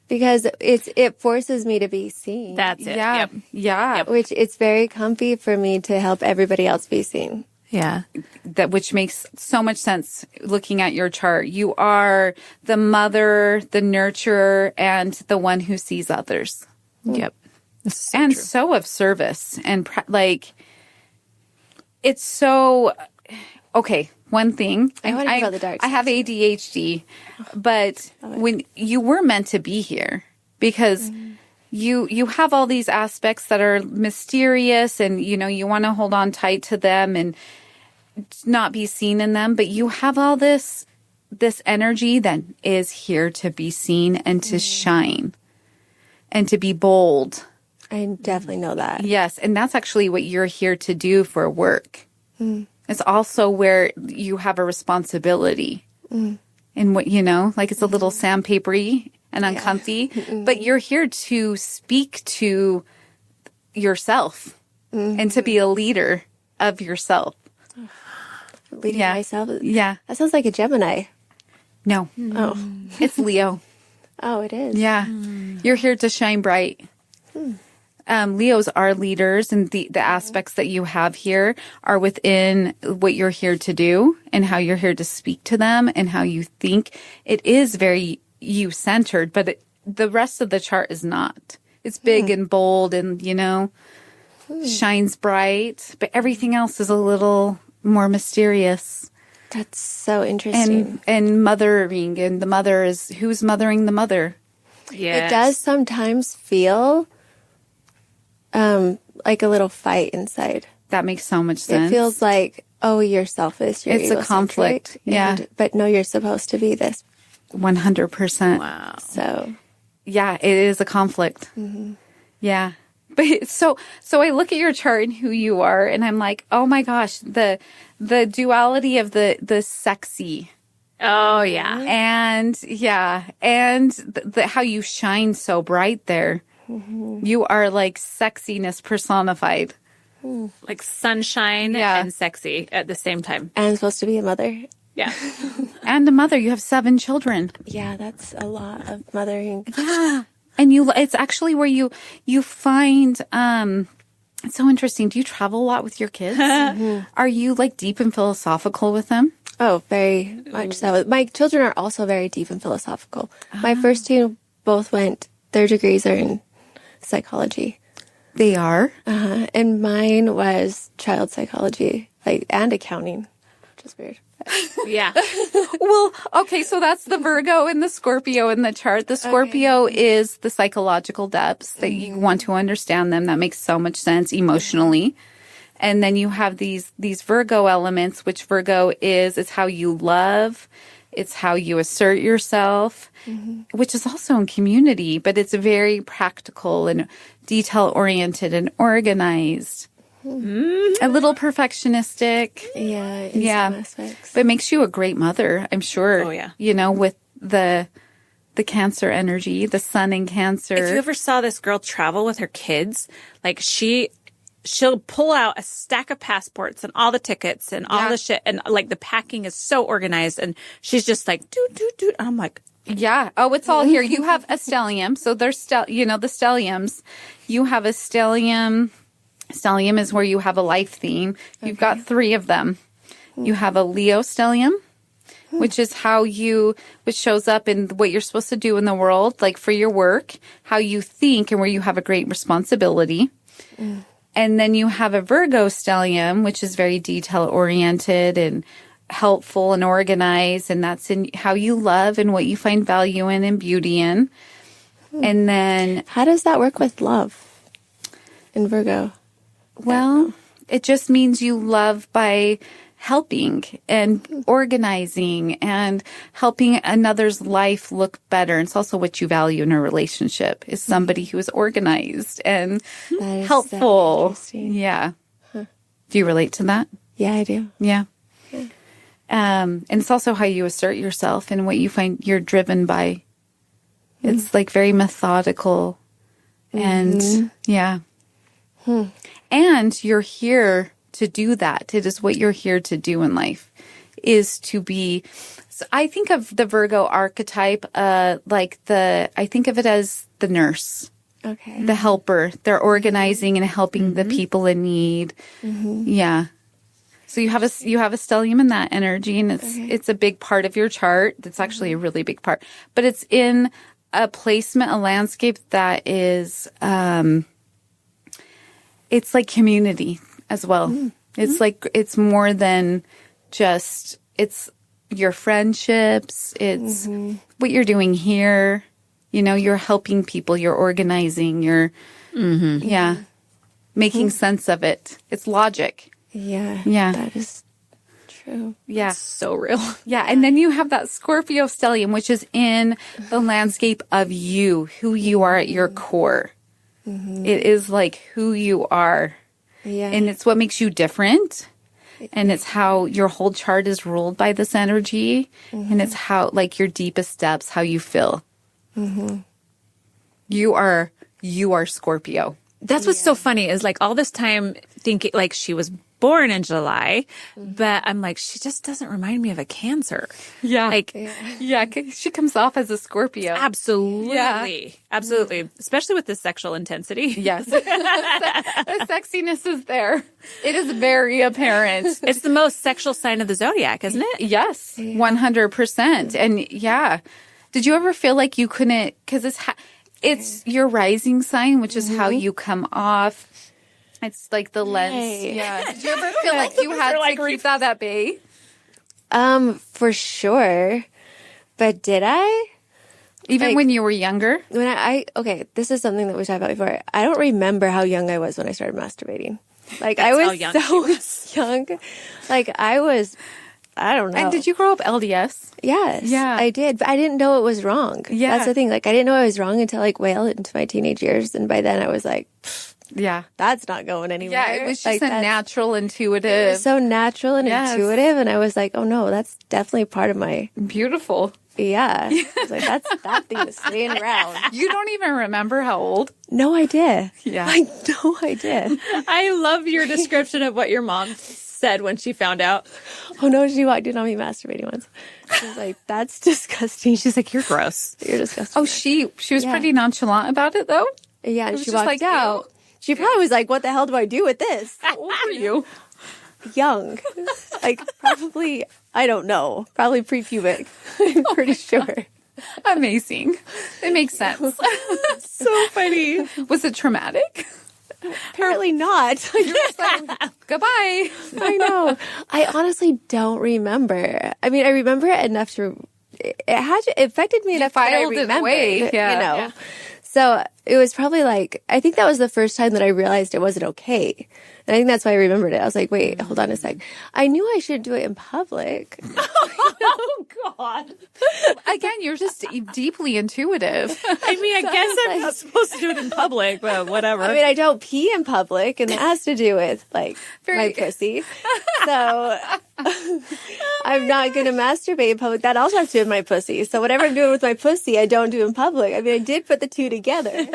S3: because it forces me to be seen.
S2: That's it.
S1: Yeah.
S2: Yep.
S1: Yeah.
S3: Which it's very comfy for me to help everybody else be seen.
S2: Yeah.
S1: Which makes so much sense looking at your chart. You are the mother, the nurturer, and the one who sees others.
S2: Yep. This is so
S1: And
S2: true.
S1: so of service. And it's so, okay, one thing.
S3: I wanna hear about the dark
S1: I have ADHD, but when you were meant to be here because you have all these aspects that are mysterious and, you want to hold on tight to them and not be seen in them, but you have all this energy that is here to be seen and to shine and to be bold.
S3: I definitely know that.
S1: Yes, and that's actually what you're here to do for work. It's also where you have a responsibility. And what, it's a little sandpapery and uncomfy, but you're here to speak to yourself and to be a leader of yourself.
S3: Leading myself.
S1: Yeah.
S3: That sounds like a Gemini.
S1: No,
S3: Oh.
S1: it's Leo.
S3: Oh, it is.
S1: Yeah. You're here to shine bright. Leos are leaders, and the aspects that you have here are within what you're here to do and how you're here to speak to them and how you think. It is very you-centered, but the rest of the chart is not. It's big and bold and, shines bright, but everything else is a little more mysterious.
S3: That's so interesting.
S1: And mothering, and the mother is, who's mothering the mother?
S2: Yes.
S3: It does sometimes feel like a little fight inside.
S1: That makes so much sense.
S3: It feels like, oh, you're selfish. You're
S1: It's a
S3: egocentric,
S1: conflict. Yeah.
S3: But no, you're supposed to be this.
S1: 100%.
S2: Wow.
S3: So
S1: Yeah, it is a conflict. Yeah. But so I look at your chart and who you are, and I'm like, oh my gosh, the duality of the sexy.
S2: Oh, yeah.
S1: And how you shine so bright there. You are like sexiness personified.
S2: Like sunshine and sexy at the same time.
S3: I'm supposed to be a mother.
S2: Yeah.
S1: And a mother, you have 7 children.
S3: Yeah, that's a lot of mothering.
S1: Yeah. And it's actually where you find, it's so interesting. Do you travel a lot with your kids? Are you like deep and philosophical with them?
S3: Oh, very much so. My children are also very deep and philosophical. My first two both went, their degrees are in psychology.
S1: They are.
S3: And mine was child psychology, and accounting, which is weird.
S2: Yeah.
S1: Well, okay, so that's the Virgo and the Scorpio in the chart. The Scorpio is the psychological depths that you want to understand them. That makes so much sense emotionally. And then you have these Virgo elements, which Virgo is how you love. It's how you assert yourself, which is also in community, but it's very practical and detail-oriented and organized. A little perfectionistic.
S3: Yeah, in some aspects.
S1: But it makes you a great mother, I'm sure.
S2: Oh, yeah.
S1: You know, with the Cancer energy, the sun in Cancer.
S2: If you ever saw this girl travel with her kids, like she'll pull out a stack of passports and all the tickets and all the shit. And like the packing is so organized. And she's just like, do. And I'm like,
S1: yeah. Oh, it's all here. You have a stellium. So there's, the stelliums. You have a stellium. Stellium is where you have a life theme. You've got 3 of them. You have a Leo stellium, which is which shows up in what you're supposed to do in the world, like for your work, how you think and where you have a great responsibility. And then you have a Virgo stellium, which is very detail oriented and helpful and organized. And that's in how you love and what you find value in and beauty in. And then,
S3: how does that work with love in Virgo?
S1: Well, it just means you love by helping and organizing and helping another's life look better. And it's also what you value in a relationship is somebody who is organized and helpful.
S3: So interesting.
S1: Yeah. Do you relate to that?
S3: Yeah, I do.
S1: Yeah. And it's also how you assert yourself and what you find you're driven by. It's like very methodical and And you're here to do that. It is what you're here to do in life, is to be. So I think of the Virgo archetype, I think of it as the nurse, the helper. They're organizing and helping the people in need. Yeah. So you have a stellium in that energy, and it's a big part of your chart. It's actually a really big part, but it's in a placement, a landscape that is. It's like community as well. It's like, it's more than just, it's your friendships. It's what you're doing here. You know, you're helping people, you're organizing, you're, making sense of it. It's logic.
S3: Yeah.
S1: Yeah.
S3: That is true.
S1: Yeah.
S2: so real.
S1: Yeah. And then you have that Scorpio stellium, which is in the landscape of you, who you are at your core. It is like who you are.
S3: Yeah.
S1: And it's what makes you different. And it's how your whole chart is ruled by this energy. And it's how, like, your deepest depths, how you feel. You are Scorpio.
S2: That's what's so funny is like all this time thinking like she was born in July, but I'm like, she just doesn't remind me of a Cancer.
S1: Yeah.
S2: Like,
S1: Yeah. She comes off as a Scorpio.
S2: absolutely.
S1: Yeah.
S2: Absolutely. Especially with the sexual intensity.
S1: Yes. The sexiness is there. It is very apparent.
S2: It's the most sexual sign of the zodiac, isn't it?
S1: Yes. 100%. And yeah. Did you ever feel like you couldn't, because it's your rising sign, which is how you come off. It's like the lens.
S3: Right.
S1: Yeah. Did you ever feel like you had to keep that at bay?
S3: For sure. But did I?
S1: Even when you were younger?
S3: When okay, this is something that we talked about before. I don't remember how young I was when I started masturbating. Like, I was so young. Like, I don't know.
S1: And did you grow up LDS?
S3: Yes.
S1: Yeah.
S3: I did. But I didn't know it was wrong.
S1: Yeah.
S3: That's the thing. Like, I didn't know I was wrong until, like, well into my teenage years. And by then I was like,
S1: Yeah.
S3: that's not going anywhere.
S1: Yeah, it was just
S3: like,
S1: a natural,
S3: It
S1: intuitive.
S3: was so natural and
S1: Yes.
S3: intuitive. And I was like, oh no, that's definitely part of my,
S1: Beautiful.
S3: yeah. I was like, that thing is staying around.
S1: You don't even remember how old?
S3: No idea.
S1: Yeah.
S3: Like, no idea.
S2: I love your description of what your mom said when she found out.
S3: Oh no, she walked in on me masturbating once. She was like, that's disgusting.
S2: She's like, you're gross.
S3: You're disgusting.
S1: Oh, she was
S3: Yeah.
S1: pretty nonchalant about it, though?
S3: Yeah, and
S1: was
S3: she
S1: just
S3: walked
S1: like,
S3: out. She probably was like, what the hell do I do with this?
S1: How old were you?
S3: Young. Like, probably, I don't know. Probably pre-pubic. I'm pretty sure.
S1: Amazing. It makes sense.
S2: So funny.
S1: Was it traumatic?
S3: apparently not.
S1: You're just like, goodbye.
S3: I know. I honestly don't remember. I mean, I remember it enough to. It affected me enough that I
S1: filed it
S3: remembered.
S1: away. Yeah.
S3: You know. So it was probably like, I think that was the first time that I realized it wasn't okay. And I think that's why I remembered it. I was like, wait, hold on a sec. I knew I shouldn't do it in public.
S2: Oh, God.
S1: Again, you're just deeply intuitive.
S2: I mean, I guess I'm not supposed to do it in public, but whatever.
S3: I mean, I don't pee in public, and that has to do with, like,
S1: Very-
S3: my pussy. So I'm not going to masturbate in public. That also has to do with my pussy. So whatever I'm doing with my pussy, I don't do in public. I mean, I did put the two together.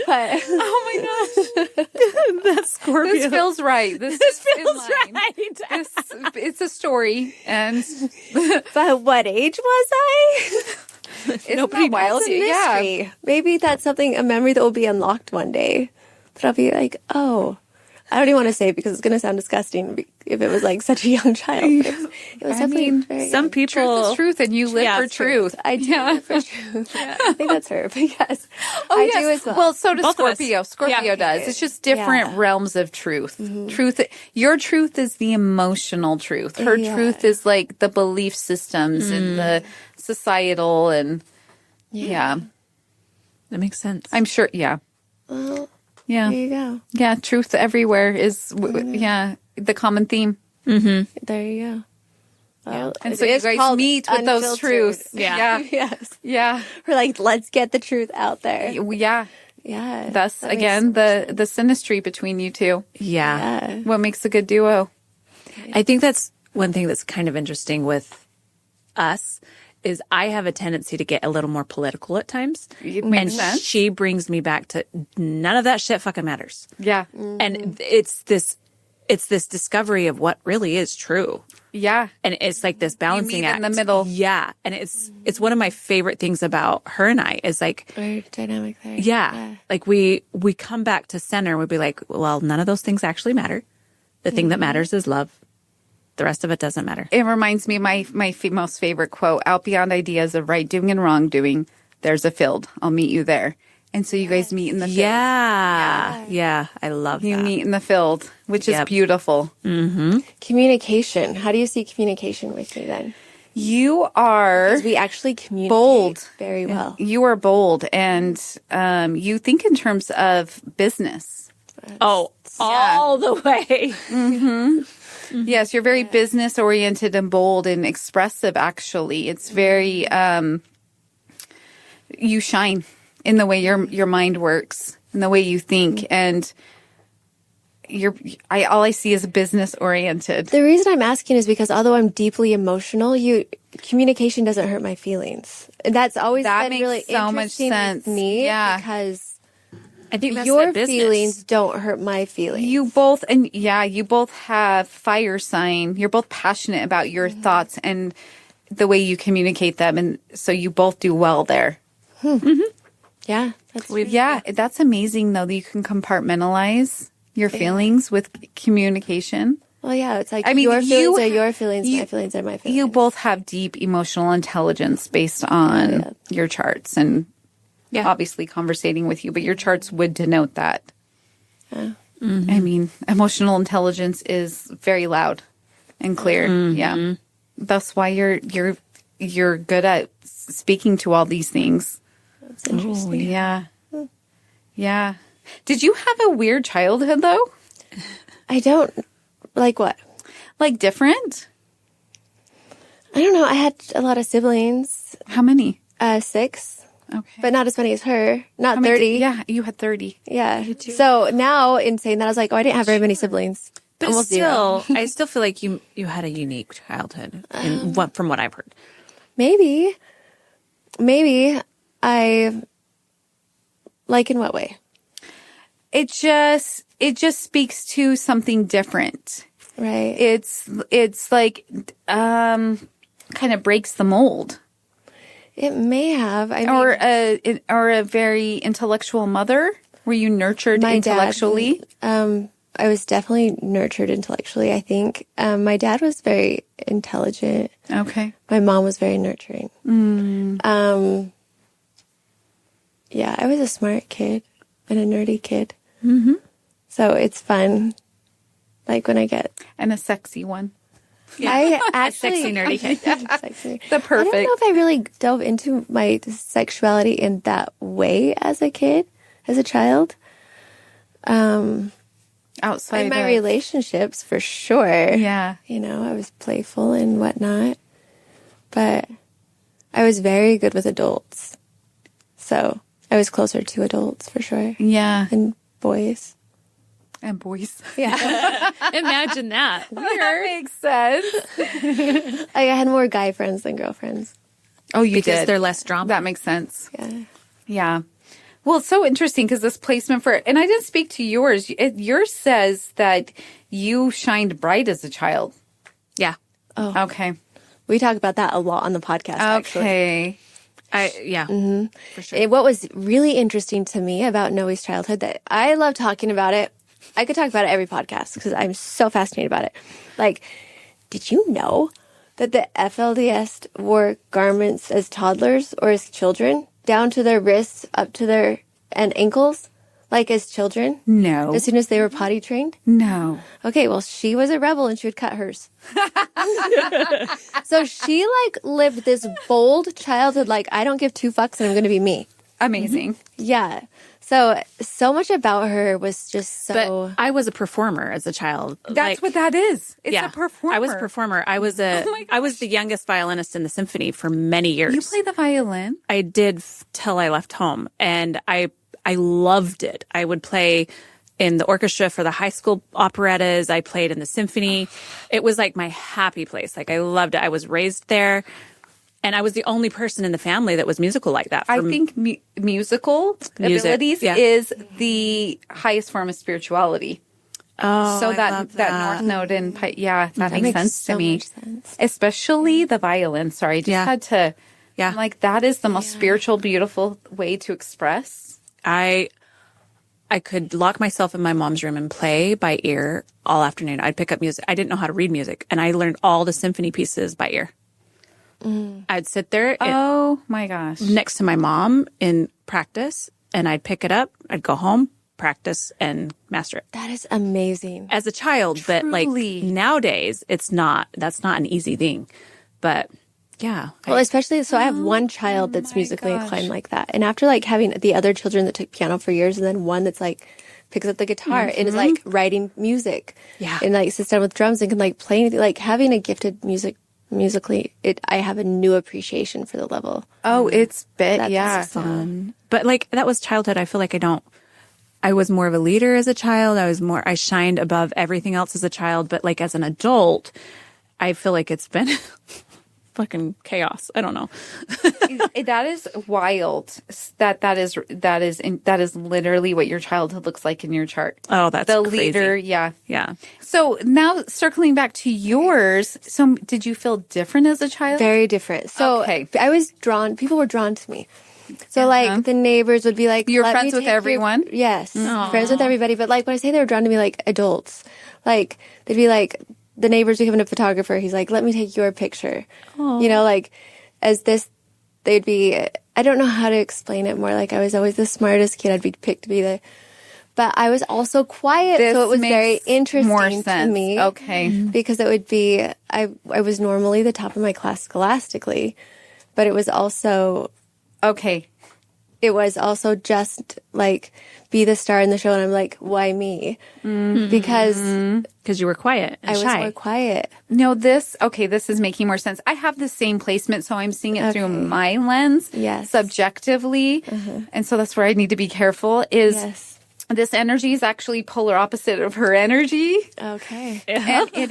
S3: But
S2: oh my gosh. That's Scorpio.
S1: This feels right. This
S2: feels right.
S1: It's a story, and
S3: but what age was I?
S1: nobody
S3: That's a mystery. Maybe that's something, a memory that will be unlocked one day. That I'll be like, oh, I don't even want to say it because it's going to sound disgusting if it was like such a young child. But it was definitely very
S2: some
S3: young.
S2: people.
S1: Truth is truth, and you live for truth.
S3: I do live for truth. I think that's her, but yes. I do as well.
S1: Well, so does
S2: Both of us.
S1: Scorpio. Scorpio
S2: Yeah.
S1: does. It's just different realms of truth. Truth. Your truth is the emotional truth. Her truth is like the belief systems and the societal and yeah.
S2: That makes sense.
S1: I'm sure. Yeah.
S3: Well,
S1: Yeah.
S3: there you go.
S1: Yeah. Truth everywhere is the common theme.
S3: There you go. Well,
S1: And
S3: it
S1: so you
S3: is
S1: guys
S3: called
S1: meet with those
S3: Unfiltered.
S1: truths.
S2: Yeah.
S3: Yes.
S1: Yeah.
S3: We're like, let's get the truth out there.
S1: Yeah.
S3: Yeah.
S1: Thus,
S3: that makes
S1: again,
S3: so much
S1: the synastry between you two.
S2: Yeah.
S3: sense.
S1: What makes a good duo?
S2: I think that's one thing that's kind of interesting with us is I have a tendency to get a little more political at times.
S1: It makes
S2: and
S1: sense.
S2: she brings me back to none of that shit fucking matters.
S1: Yeah.
S2: And it's this discovery of what really is true.
S1: Yeah.
S2: And it's like this balancing
S1: meet
S2: act
S1: in the middle.
S2: Yeah. And it's one of my favorite things about her and I is like,
S3: Very dynamic there.
S2: yeah. Like we come back to center. We'd be like, well, none of those things actually matter. The thing that matters is love. The rest of it doesn't matter.
S1: It reminds me of my most favorite quote, out beyond ideas of right doing and wrong doing, there's a field. I'll meet you there. And so you guys meet in the field.
S2: Yeah. Yeah. I love
S1: You
S2: that.
S1: meet in the field, which is
S2: Yep.
S1: beautiful.
S3: Communication. How do you see communication with me then?
S1: You are
S3: Because we actually communicate
S1: bold.
S3: very well.
S1: You are bold, and you think in terms of business.
S2: Oh, all the way.
S1: Yes, you're very business oriented and bold and expressive. Actually, it's very you shine in the way your mind works, in the way you think, and all I see is business oriented.
S3: The reason I'm asking is because although I'm deeply emotional, communication doesn't hurt my feelings. That's always
S1: That
S3: been
S1: makes
S3: really
S1: so much
S3: interesting
S1: sense.
S3: with me
S1: Yeah.
S3: because
S2: I think that's
S3: your
S2: the business.
S3: feelings don't hurt my feelings.
S1: You both have fire sign. You're both passionate about your thoughts and the way you communicate them, and so you both do well there.
S3: Yeah, that's true.
S1: Yeah, that's amazing though that you can compartmentalize your feelings with communication.
S3: Well, yeah, it's like
S1: I mean,
S3: your feelings
S1: you-
S3: are your feelings,
S1: you-
S3: my feelings are my feelings.
S1: You both have deep emotional intelligence based on your charts and obviously conversating with you, but your charts would denote that. I mean, emotional intelligence is very loud and clear. Yeah. That's why you're good at speaking to all these things.
S3: That's interesting.
S1: Yeah. Yeah. Did you have a weird childhood though?
S3: I don't like what?
S1: Like different?
S3: I don't know. I had a lot of siblings,
S1: How many?
S3: 6,
S1: Okay.
S3: but not as many as her. Not
S1: How many
S3: 30.
S1: Yeah, you had 30.
S3: Yeah. So now, in saying that, I was like, oh, I didn't have very many siblings.
S2: But
S3: Almost zero.
S2: still, I still feel like you had a unique childhood from what I've heard.
S3: Maybe I like in what way?
S1: It just speaks to something different.
S3: Right.
S1: It's like kind of breaks the mold.
S3: It may have. I mean,
S1: Or a very intellectual mother. Were you nurtured
S3: my
S1: intellectually?
S3: Dad, I was definitely nurtured intellectually, I think. My dad was very intelligent.
S1: Okay.
S3: My mom was very nurturing. Yeah, I was a smart kid. and a nerdy kid. So it's fun. Like when I get...
S1: And a sexy one.
S3: I actually...
S2: Sexy nerdy kid.
S3: Sexy.
S1: The perfect.
S3: I don't know if I really dove into my sexuality in that way as a kid, as a child.
S1: Outside
S3: In my
S1: of...
S3: relationships, for sure.
S1: Yeah.
S3: You know, I was playful and whatnot. But I was very good with adults. So I was closer to adults, for sure.
S1: Yeah.
S3: And boys.
S1: And boys.
S3: Yeah.
S2: Imagine that.
S1: That makes sense.
S3: I had more guy friends than girlfriends.
S1: Oh, you
S2: Because
S1: did.
S2: they're less drama.
S1: That makes sense.
S3: Yeah.
S1: Yeah. Well, it's so interesting because this placement for, and I didn't speak to yours. Yours says that you shined bright as a child.
S2: Yeah.
S3: Oh.
S1: Okay.
S3: We talk about that a lot on the podcast, actually.
S1: Okay.
S2: For sure.
S3: What was really interesting to me about Noe's childhood, that I love talking about it. I could talk about it every podcast because I'm so fascinated about it. Like, did you know that the FLDS wore garments as toddlers or as children down to their wrists, up to their and ankles, like as children?
S1: No.
S3: As soon as they were potty trained?
S1: No.
S3: Okay, well, she was a rebel and she would cut hers. So she like lived this bold childhood, like, I don't give two fucks and I'm going to be me.
S1: Amazing.
S3: Yeah. So much about her was just so...
S2: But I was a performer as a child.
S1: That's what that is. It's
S2: yeah,
S1: a performer.
S2: I was a performer. I was I was the youngest violinist in the symphony for many years.
S1: You play the violin?
S2: I did till I left home, and I loved it. I would play in the orchestra for the high school operettas. I played in the symphony. It was like my happy place. Like I loved it. I was raised there. And I was the only person in the family that was musical like that.
S1: I think musical abilities is the highest form of spirituality.
S2: Oh,
S1: So
S2: I
S1: that
S2: love
S1: North Node and that
S3: That
S1: makes sense to
S3: so
S1: me.
S3: much sense.
S1: Especially the violin. Sorry, I just had to.
S2: Yeah.
S1: I'm like, that is the most spiritual, beautiful way to express.
S2: I could lock myself in my mom's room and play by ear all afternoon. I'd pick up music. I didn't know how to read music, and I learned all the symphony pieces by ear. I'd sit there
S1: Oh my gosh.
S2: next to my mom in practice, and I'd pick it up. I'd go home, practice, and master it.
S3: That is amazing.
S2: As a child, but like
S1: Truly.
S2: nowadays, that's not an easy thing. But yeah.
S3: Well, especially, so I have one child that's musically inclined like that. And after like having the other children that took piano for years and then one that's like picks up the guitar and is like writing music.
S2: Yeah.
S3: And like sits down with drums and can like play anything, like having a gifted musically, I have a new appreciation for the level.
S1: Oh, it's
S3: That's
S2: fun. But like that was childhood. I feel like I was more of a leader as a child. I shined above everything else as a child. But like as an adult, I feel like it's been fucking chaos. I don't know.
S1: That is wild. That is literally what your childhood looks like in your chart.
S2: Oh, that's
S1: the
S2: crazy.
S1: leader. Yeah.
S2: Yeah.
S1: So now circling back to yours. So did you feel different as a child?
S3: Very different. So
S1: Okay.
S3: people were drawn to me. So like the neighbors would be like,
S1: You're
S3: "Let me
S1: friends with
S3: take your-"
S1: everyone?
S3: Yes. Friends with everybody. But like when I say they were drawn to me, like adults, like they'd be like, the neighbors becoming a photographer. He's like, let me take your picture. You know, like as this, they'd be, I don't know how to explain it more. Like I was always the smartest kid. I'd be picked to be but I was also quiet.
S1: This
S3: so it was very
S1: makes
S3: interesting
S1: more
S3: to
S1: sense.
S3: me.
S1: Okay.
S3: Because it would be, I was normally the top of my class scholastically, but it was also
S1: Okay.
S3: just like be the star in the show. And I'm like, why me? Because
S2: You were quiet and
S3: I was
S2: shy.
S3: more quiet.
S1: No, this is making more sense. I have the same placement, so I'm seeing it through my lens,
S3: Yes.
S1: subjectively. And so that's where I need to be careful is
S3: Yes.
S1: this energy is actually polar opposite of her energy.
S3: Okay.
S1: And it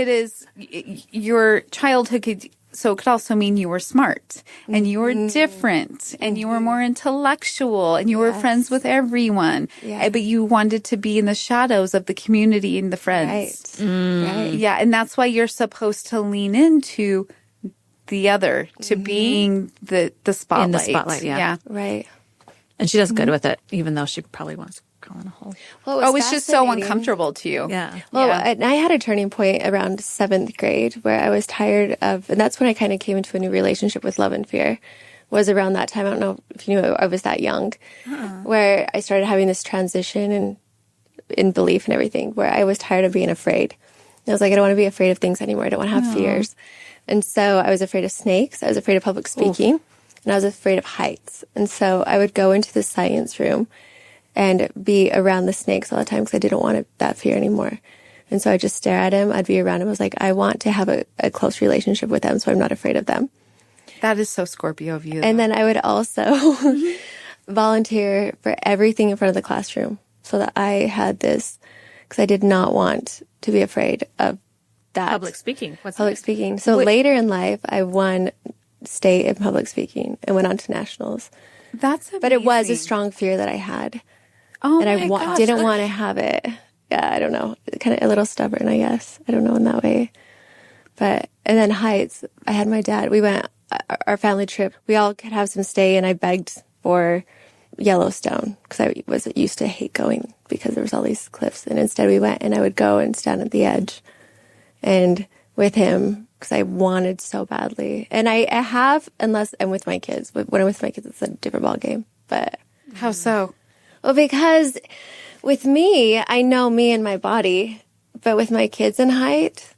S1: is your childhood could also mean you were smart and you were different and you were more intellectual and you were friends with everyone.
S3: Yeah.
S1: But you wanted to be in the shadows of the community and the friends.
S3: Right.
S1: Yeah. And that's why you're supposed to lean into the other, to being the spotlight.
S2: In the spotlight, yeah.
S3: Right.
S2: And she does good with it, even though she probably wants to crawl in a hole.
S3: Well,
S1: Oh, it's just so
S3: fascinating.
S1: uncomfortable to you.
S2: Yeah.
S3: Well, and I had a turning point around 7th grade where I was tired of, and that's when I kind of came into a new relationship with love and fear. was around that time. I don't know if you knew I was that young, where I started having this transition and in belief and everything, where I was tired of being afraid. And I was like, I don't want to be afraid of things anymore. I don't want to have fears. And so I was afraid of snakes. I was afraid of public speaking. And I was afraid of heights. And so I would go into the science room and be around the snakes all the time because I didn't want that fear anymore. And so I just stare at him. I'd be around him. I was like, I want to have a close relationship with them, so I'm not afraid of them.
S1: That is so Scorpio of you.
S3: And then I would also volunteer for everything in front of the classroom so that I had this, because I did not want to be afraid of that.
S2: Public speaking. What's
S3: Public
S2: that?
S3: speaking. So later in life, I won state in public speaking and went on to nationals.
S1: That's amazing.
S3: But it was a strong fear that I had.
S1: Oh,
S3: and I
S1: my gosh.
S3: didn't want to have it. Yeah, I don't know. Kind of a little stubborn, I guess. I don't know in that way. But, and then heights, I had my dad. We went, our family trip, we all could have some stay, and I begged for Yellowstone because I was used to hate going because there was all these cliffs. And instead we went, and I would go and stand at the edge and with him because I wanted so badly. And I have, unless I'm with my kids. When I'm with my kids, it's a different ball game. But
S1: How so?
S3: well, because with me, I know me and my body, but with my kids in height,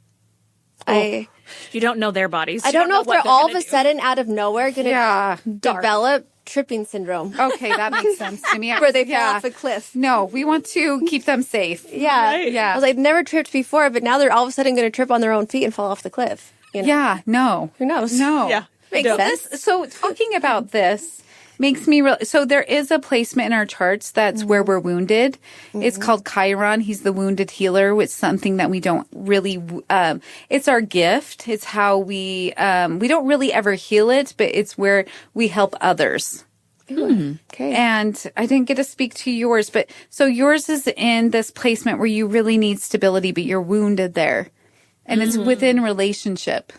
S2: You don't know their bodies.
S3: I don't know if they're all of a sudden out of nowhere going to develop tripping syndrome
S1: Okay, that makes sense to me.
S3: where they fall off a cliff.
S1: No, we want to keep them safe.
S3: Yeah.
S2: Right.
S1: Yeah.
S3: I was like, never tripped before, but now they're all of a sudden going to trip on their own feet and fall off the cliff. You know?
S1: Yeah, no.
S3: Who knows?
S1: No.
S2: Yeah.
S3: Makes sense.
S1: So talking about this makes me so there is a placement in our charts that's where we're wounded. It's called Chiron. He's the wounded healer. It's something that we don't really it's our gift. It's how we don't really ever heal it, but it's where we help others.
S3: Okay.
S1: And I didn't get to speak to yours, but so yours is in this placement where you really need stability, but you're wounded there. And it's within relationship.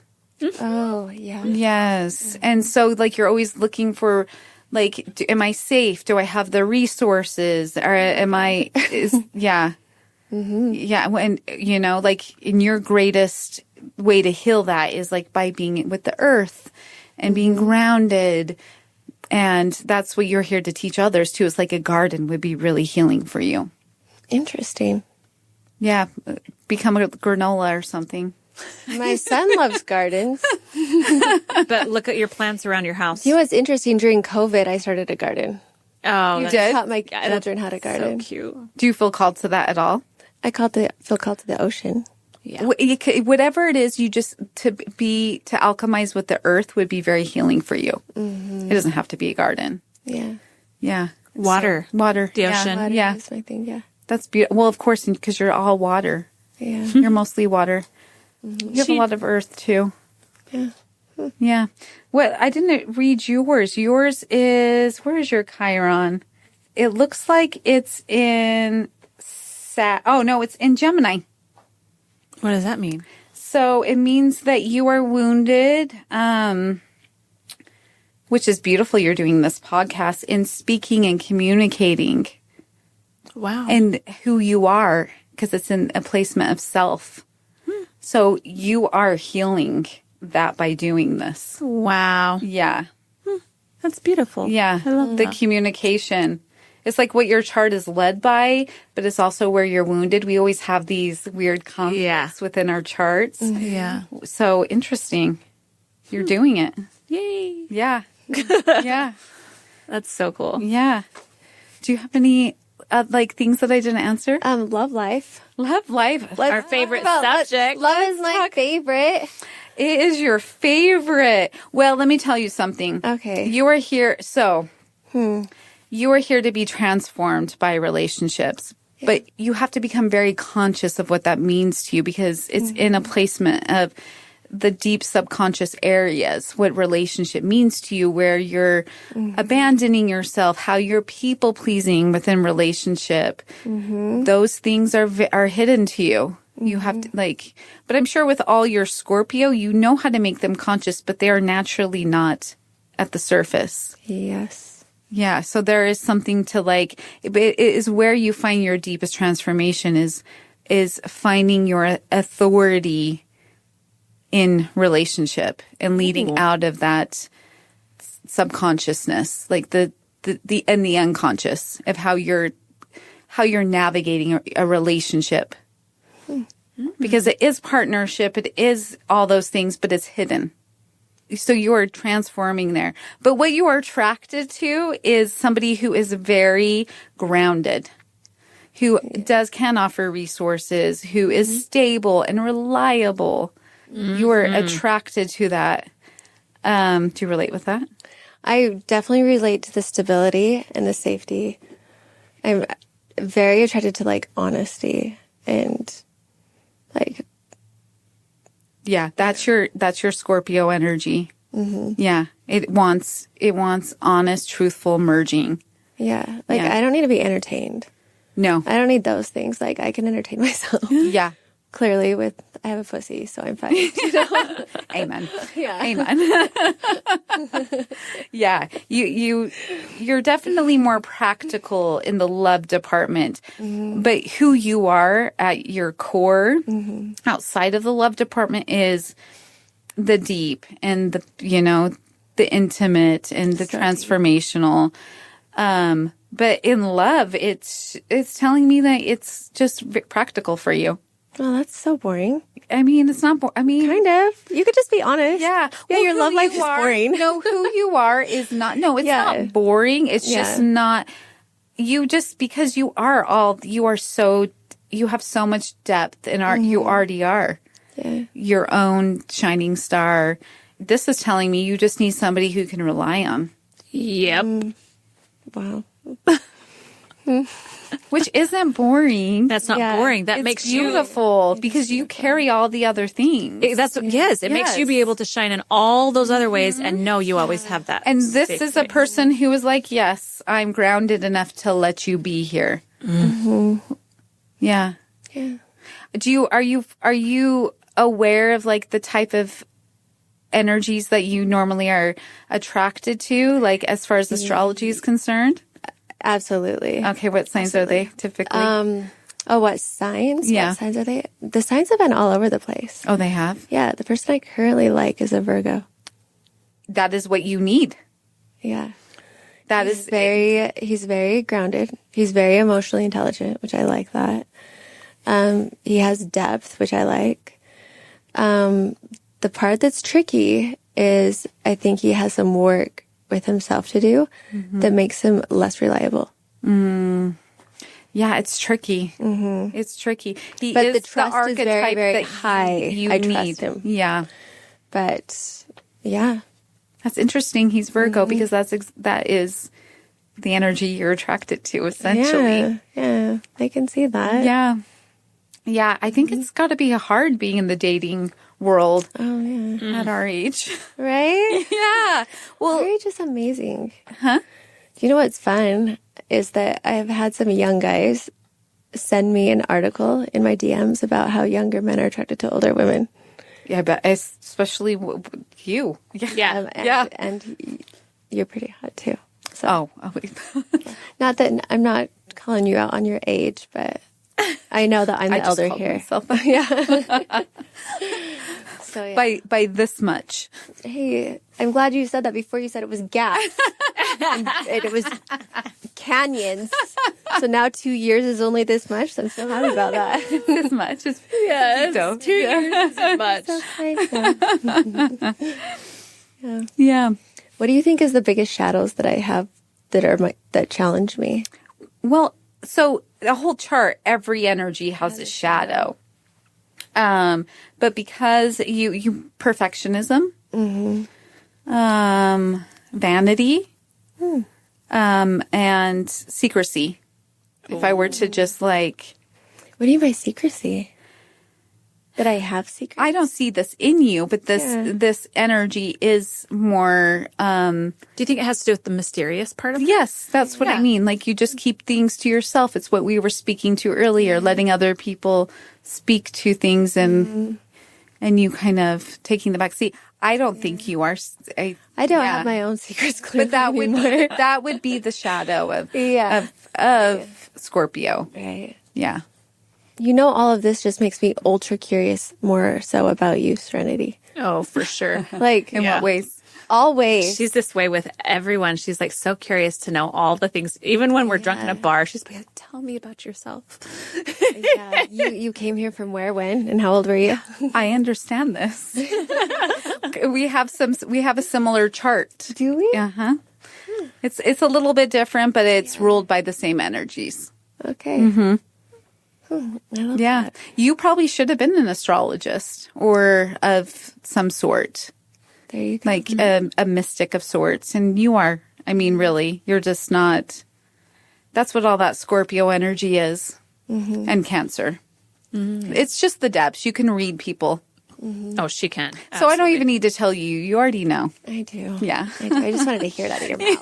S3: Oh, yeah.
S1: Yes. And so like you're always looking for like, am I safe? Do I have the resources? Or am I, yeah. Yeah. When, you know, like in your greatest way to heal that is like by being with the earth and being grounded. And that's what you're here to teach others too. It's like a garden would be really healing for you.
S3: Interesting.
S1: Yeah. Become a granola or something.
S3: My son loves gardens.
S2: But look at your plants around your house.
S3: You know what's interesting? During COVID, I started a garden.
S2: Oh,
S1: You
S2: that's
S1: did?
S3: Taught my children how to garden.
S2: so cute.
S1: Do you feel called to that at all?
S3: I feel called to the ocean.
S2: Yeah.
S1: Whatever it is, you just to alchemize with the earth would be very healing for you. It doesn't have to be a garden.
S3: Yeah.
S1: Yeah,
S2: Water.
S1: water,
S2: The
S1: yeah.
S2: ocean.
S3: Water
S1: Yeah,
S3: is my thing. Yeah.
S1: that's beautiful. Well, of course, because you're all water.
S3: Yeah.
S1: You're mostly water. You have a lot of earth too.
S3: Yeah.
S1: Yeah. What I didn't read yours. Yours is where is your Chiron? It looks like it's in Oh no, it's in Gemini.
S2: What does that mean?
S1: So it means that you are wounded, which is beautiful. You're doing this podcast in speaking and communicating
S2: Wow.
S1: and who you are, because it's in a placement of self. So you are healing that by doing this.
S2: Wow.
S1: Yeah.
S2: That's beautiful.
S1: Yeah.
S2: I love
S1: the
S2: that.
S1: communication. It's like what your chart is led by, but it's also where you're wounded. We always have these weird conflicts within our charts.
S2: Yeah.
S1: So interesting. You're doing it.
S2: Yay.
S1: Yeah. Yeah.
S2: That's so cool.
S1: Yeah. Do you have any like things that I didn't answer?
S3: Love life.
S1: Love life.
S2: Our favorite subject.
S3: Love is my favorite.
S1: It is your favorite. Well, let me tell you something.
S3: Okay.
S1: You are here. So you are here to be transformed by relationships, but you have to become very conscious of what that means to you because it's in a placement of the deep subconscious areas, what relationship means to you, where you're abandoning yourself, how you're people pleasing within relationship. Those things are hidden to you. You have to but I'm sure with all your Scorpio, you know how to make them conscious, but they are naturally not at the surface.
S3: Yes.
S1: Yeah. So there is something to it is where you find your deepest transformation is finding your authority in relationship and leading out of that subconsciousness, like the and the unconscious of how you're navigating a relationship. Because it is partnership, it is all those things, but it's hidden. So you are transforming there. But what you are attracted to is somebody who is very grounded, who can offer resources, who is stable and reliable. You are attracted to that. Do you relate with that?
S3: I definitely relate to the stability and the safety. I'm very attracted to like honesty and like.
S1: Yeah, that's your Scorpio energy. Yeah, it wants honest, truthful merging.
S3: Yeah, like I don't need to be entertained.
S1: No,
S3: I don't need those things. Like I can entertain myself.
S1: Yeah.
S3: Clearly, I have a pussy, so I'm fine.
S1: Amen.
S3: Yeah.
S1: Amen. Yeah. You're definitely more practical in the love department, but who you are at your core outside of the love department is the deep and the intimate and the transformational. But in love, it's telling me that it's just practical for you.
S3: Oh, that's so boring.
S1: I mean, it's not boring. I mean,
S3: Kind of. You could just be honest.
S1: yeah.
S3: Yeah,
S1: Well,
S3: your
S1: who
S3: love life
S1: you
S3: is boring.
S1: No, who you are is not. No, it's not boring. It's just not. You just because you are so. You have so much depth in art. You already are.
S3: Yeah.
S1: Your own shining star. This is telling me you just need somebody who can rely on.
S2: Yep.
S3: Wow.
S1: Which isn't boring.
S2: That's not
S3: Yeah.
S2: boring. That
S1: It's
S2: makes you
S1: beautiful because you carry all the other things.
S2: It makes you be able to shine in all those other ways and know you always have that.
S1: And this
S2: safe
S1: is a
S2: space.
S1: person who is like, yes, I'm grounded enough to let you be here. Yeah.
S3: Yeah.
S1: Are you aware of like the type of energies that you normally are attracted to, like as far as astrology is concerned?
S3: Absolutely.
S1: Okay, what signs are they typically?
S3: What signs?
S1: Yeah.
S3: What signs are they? The signs have been all over the place.
S1: Oh, they have?
S3: Yeah, the person I currently like is a Virgo.
S1: That is what you need.
S3: Yeah.
S1: That
S3: He's
S1: is
S3: he's very grounded. He's very emotionally intelligent, which I like that. He has depth, which I like. The part that's tricky is I think he has some work with himself to do that makes him less reliable.
S1: Yeah, it's tricky. It's tricky. He
S3: But
S1: is
S3: the trust is
S1: archetype
S3: very, very
S1: that
S3: high.
S1: You
S3: I
S1: need.
S3: trust him.
S1: Yeah.
S3: But yeah.
S1: That's interesting. He's Virgo because that is the energy you're attracted to, essentially.
S3: Yeah. I can see that.
S1: Yeah. Yeah. I think it's got to be hard being in the dating world
S3: Oh, yeah.
S1: at our age.
S3: Right?
S1: Yeah. Well,
S3: Very just amazing.
S1: huh?
S3: Do you know what's fun is that I've had some young guys send me an article in my DMs about how younger men are attracted to older women.
S1: Yeah, but especially you.
S2: Yeah.
S3: And you're pretty hot too. So
S1: Oh, wait.
S3: not that I'm not calling you out on your age, but I know that I'm the
S1: I just
S3: elder
S1: called
S3: here.
S1: myself
S3: Yeah. So yeah.
S1: by this much.
S3: Hey, I'm glad you said that before you said it was gas. and it was canyons. So now 2 years is only this much. So I'm so happy about that.
S1: This much. It's
S2: Yes.
S1: dope.
S2: 2 years is much.
S3: So nice. Yeah.
S1: Yeah.
S3: What do you think is the biggest shadows that I have that challenge me?
S1: Well, so the whole chart, every energy has a shadow. But because you perfectionism, vanity, and secrecy. If I were to just like,
S3: What do you mean by secrecy? That I have secrets?
S1: I don't see this in you, but this energy is more.
S2: Do you think it has to do with the mysterious part of it?
S1: Yes, that's what I mean. Like you just keep things to yourself. It's what we were speaking to earlier, letting other people speak to things and you kind of taking the back seat. I don't think you are. I
S3: don't have my own secrets clearly
S1: but that would
S3: anymore.
S1: that would be the shadow of
S3: Yeah.
S1: of Scorpio.
S3: Right.
S1: Yeah.
S3: You know, all of this just makes me ultra curious more so about you, Serenity.
S2: Oh, for sure.
S3: Like,
S1: In what ways?
S3: Always.
S2: She's this way with everyone. She's like so curious to know all the things. Even when we're drunk in a bar, she's like, tell me about yourself.
S3: Yeah. You came here from where, when, and how old were you?
S1: I understand this. we have a similar chart.
S3: Do we?
S1: Uh-huh. It's a little bit different, but it's ruled by the same energies.
S3: Okay. Mm-hmm. I love that.
S1: You probably should have been an astrologist or of some sort.
S3: There you go.
S1: Like a mystic of sorts. And you are. I mean, really, you're just not. That's what all that Scorpio energy is. Mm-hmm. And Cancer. Mm-hmm. It's just the depths. You can read people.
S2: Mm-hmm. Oh, she can.
S1: Absolutely. So I don't even need to tell you. You already know.
S3: I do.
S1: Yeah.
S3: I do. I just wanted to hear that out of your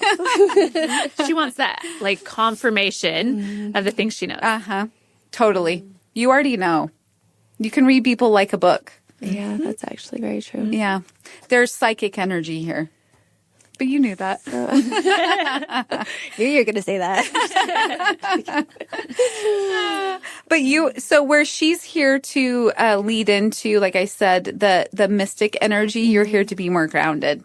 S3: mouth.
S2: She wants that, like, confirmation of the things she knows.
S1: Uh-huh. Totally. You already know. You can read people like a book.
S3: Yeah, that's actually very true.
S1: Yeah. There's psychic energy here. But you knew that.
S3: Knew you were going to say that.
S1: But so where she's here to lead into, like I said, the mystic energy, you're here to be more grounded.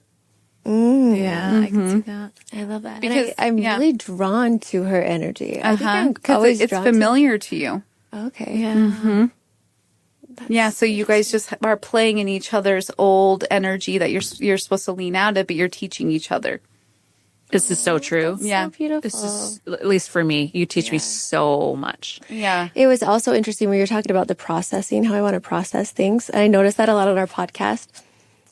S2: Yeah, I can see that.
S3: I love that.
S1: Because
S3: I'm really drawn to her energy. I think I'm
S1: Because
S3: always
S1: it's
S3: drawn
S1: familiar to you.
S3: Okay.
S2: Yeah.
S1: Yeah, so you guys just are playing in each other's old energy that you're supposed to lean out of, but you're teaching each other.
S2: This is so true.
S1: Yeah.
S3: So beautiful.
S2: This is, at least for me, you teach me so much.
S1: Yeah.
S3: It was also interesting when you were talking about the processing, how I want to process things. And I noticed that a lot on our podcast.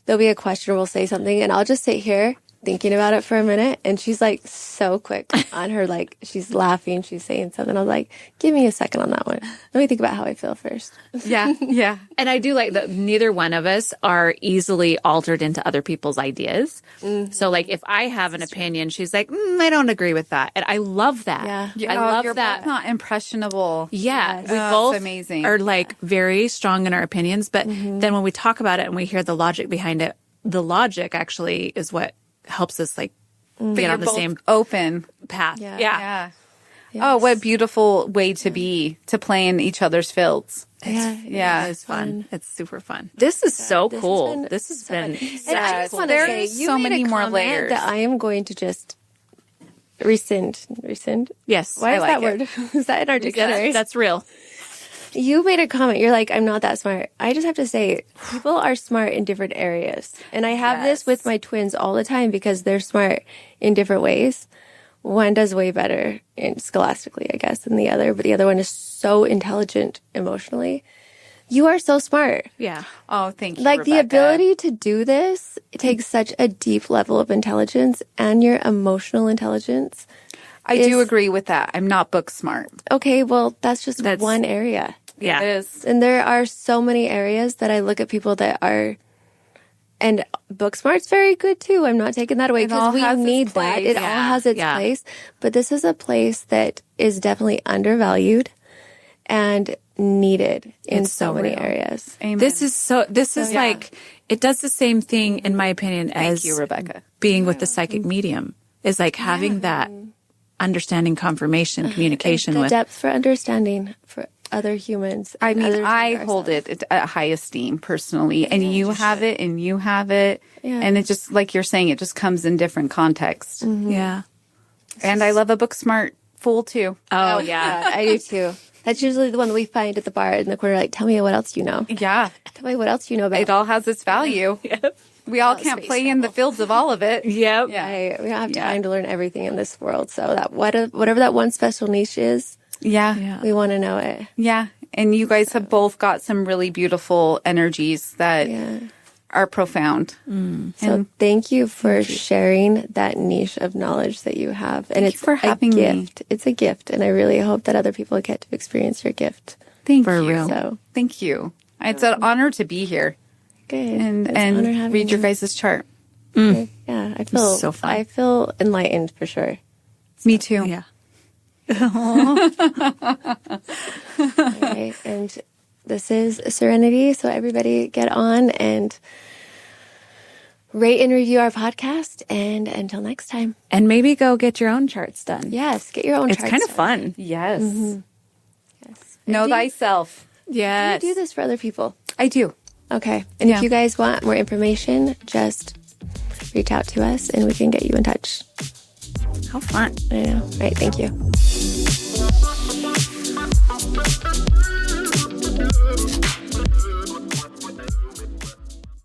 S3: There'll be a question, we'll say something, and I'll just sit here thinking about it for a minute. And she's like so quick on her, like she's laughing, she's saying something. I was like, give me a second on that one. Let me think about how I feel first.
S1: Yeah. Yeah.
S2: And I do like that neither one of us are easily altered into other people's ideas. Mm-hmm. So, like, if I have an opinion, she's like, I don't agree with that. And I love that.
S3: Yeah.
S2: I love
S1: you're
S2: that.
S1: both not impressionable.
S2: Yeah.
S3: Yes.
S2: We
S1: Oh,
S2: both
S1: it's amazing.
S2: are like very strong in our opinions. But then when we talk about it and we hear the logic behind it, the logic actually is what helps us like get on the same
S1: open
S2: path.
S3: Yeah.
S1: Yeah.
S3: Yes.
S1: Oh, what a beautiful way to be, to play in each other's fields.
S3: Yeah.
S2: It's fun. It's super fun. This is so cool. This has been
S3: And I just want to say, you
S1: so
S3: made
S1: many
S3: a
S1: more
S3: comment
S1: layers.
S3: that I am going to just rescind.
S2: Yes.
S3: Why is
S1: like
S3: that word? Is that in our dictionary?
S2: That's real.
S3: You made a comment. You're like, I'm not that smart. I just have to say, people are smart in different areas. And I have this with my twins all the time because they're smart in different ways. One does way better scholastically, I guess, than the other, but the other one is so intelligent emotionally. You are so smart.
S2: Yeah.
S1: Oh, thank you,
S3: Like the
S1: Rebecca.
S3: ability to do this, it takes such a deep level of intelligence and your emotional intelligence.
S1: I do agree with that. I'm not book smart.
S3: Okay, well, that's just one area.
S2: Yeah.
S1: It is.
S3: And there are so many areas that I look at people that are, and book smart's very good too. I'm not taking that away
S1: It all
S3: because we
S1: has its
S3: need that.
S1: place.
S3: It all has its place. But this is a place that is definitely undervalued and needed in so many areas.
S1: Amen.
S2: This is like, it does the same thing, in my opinion, as
S1: you, Rebecca.
S2: being with the psychic medium is like having that understanding, confirmation, communication
S3: The
S2: with.
S3: depth for understanding for other humans.
S1: I mean,
S3: others
S1: I
S3: like
S1: hold
S3: ourselves.
S1: it at high esteem personally, and you have it, and you have it, and it just, like you're saying, it just comes in different contexts.
S2: Yeah.
S1: And I love a book smart fool too.
S2: Oh, yeah.
S3: I do too. That's usually the one that we find at the bar in the corner. Like, tell me what else you know.
S1: Yeah,
S3: Tell me what else you know about.
S1: it all has its value. We all can't play in the fields of all of it.
S2: Yep.
S3: We don't have time to learn everything in this world. So that whatever that one special niche is,
S1: Yeah.
S3: we want to know it.
S1: Yeah. And you guys have both got some really beautiful energies that are profound.
S3: So thank you for sharing that niche of knowledge that you have. And
S1: Thank
S3: it's
S1: you for having
S3: a
S1: me.
S3: gift. It's a gift. And I really hope that other people get to experience your gift.
S1: Thank
S2: For
S1: you.
S2: real.
S3: So
S1: Thank you. It's an honor to be here
S3: good.
S1: and
S3: It's an honor having
S1: read your
S3: you.
S1: guys' chart.
S3: Yeah, I feel
S2: so fun.
S3: I feel enlightened for sure.
S1: Me too.
S2: Yeah.
S3: Okay, and this is Serenity. So everybody get on and rate and review our podcast. And until next time,
S2: And maybe go get your own charts done.
S3: yes, get your own.
S2: It's
S3: charts
S2: kind of
S3: done.
S2: fun.
S1: Yes.
S3: Yes.
S1: Know
S3: do you-
S1: thyself.
S3: Do
S2: Yes.
S3: you do this for other people?
S1: I do.
S3: Okay. And
S1: Yeah.
S3: if you guys want more information, just reach out to us and we can get you in touch.
S2: How fun.
S3: I know. All right. Thank you.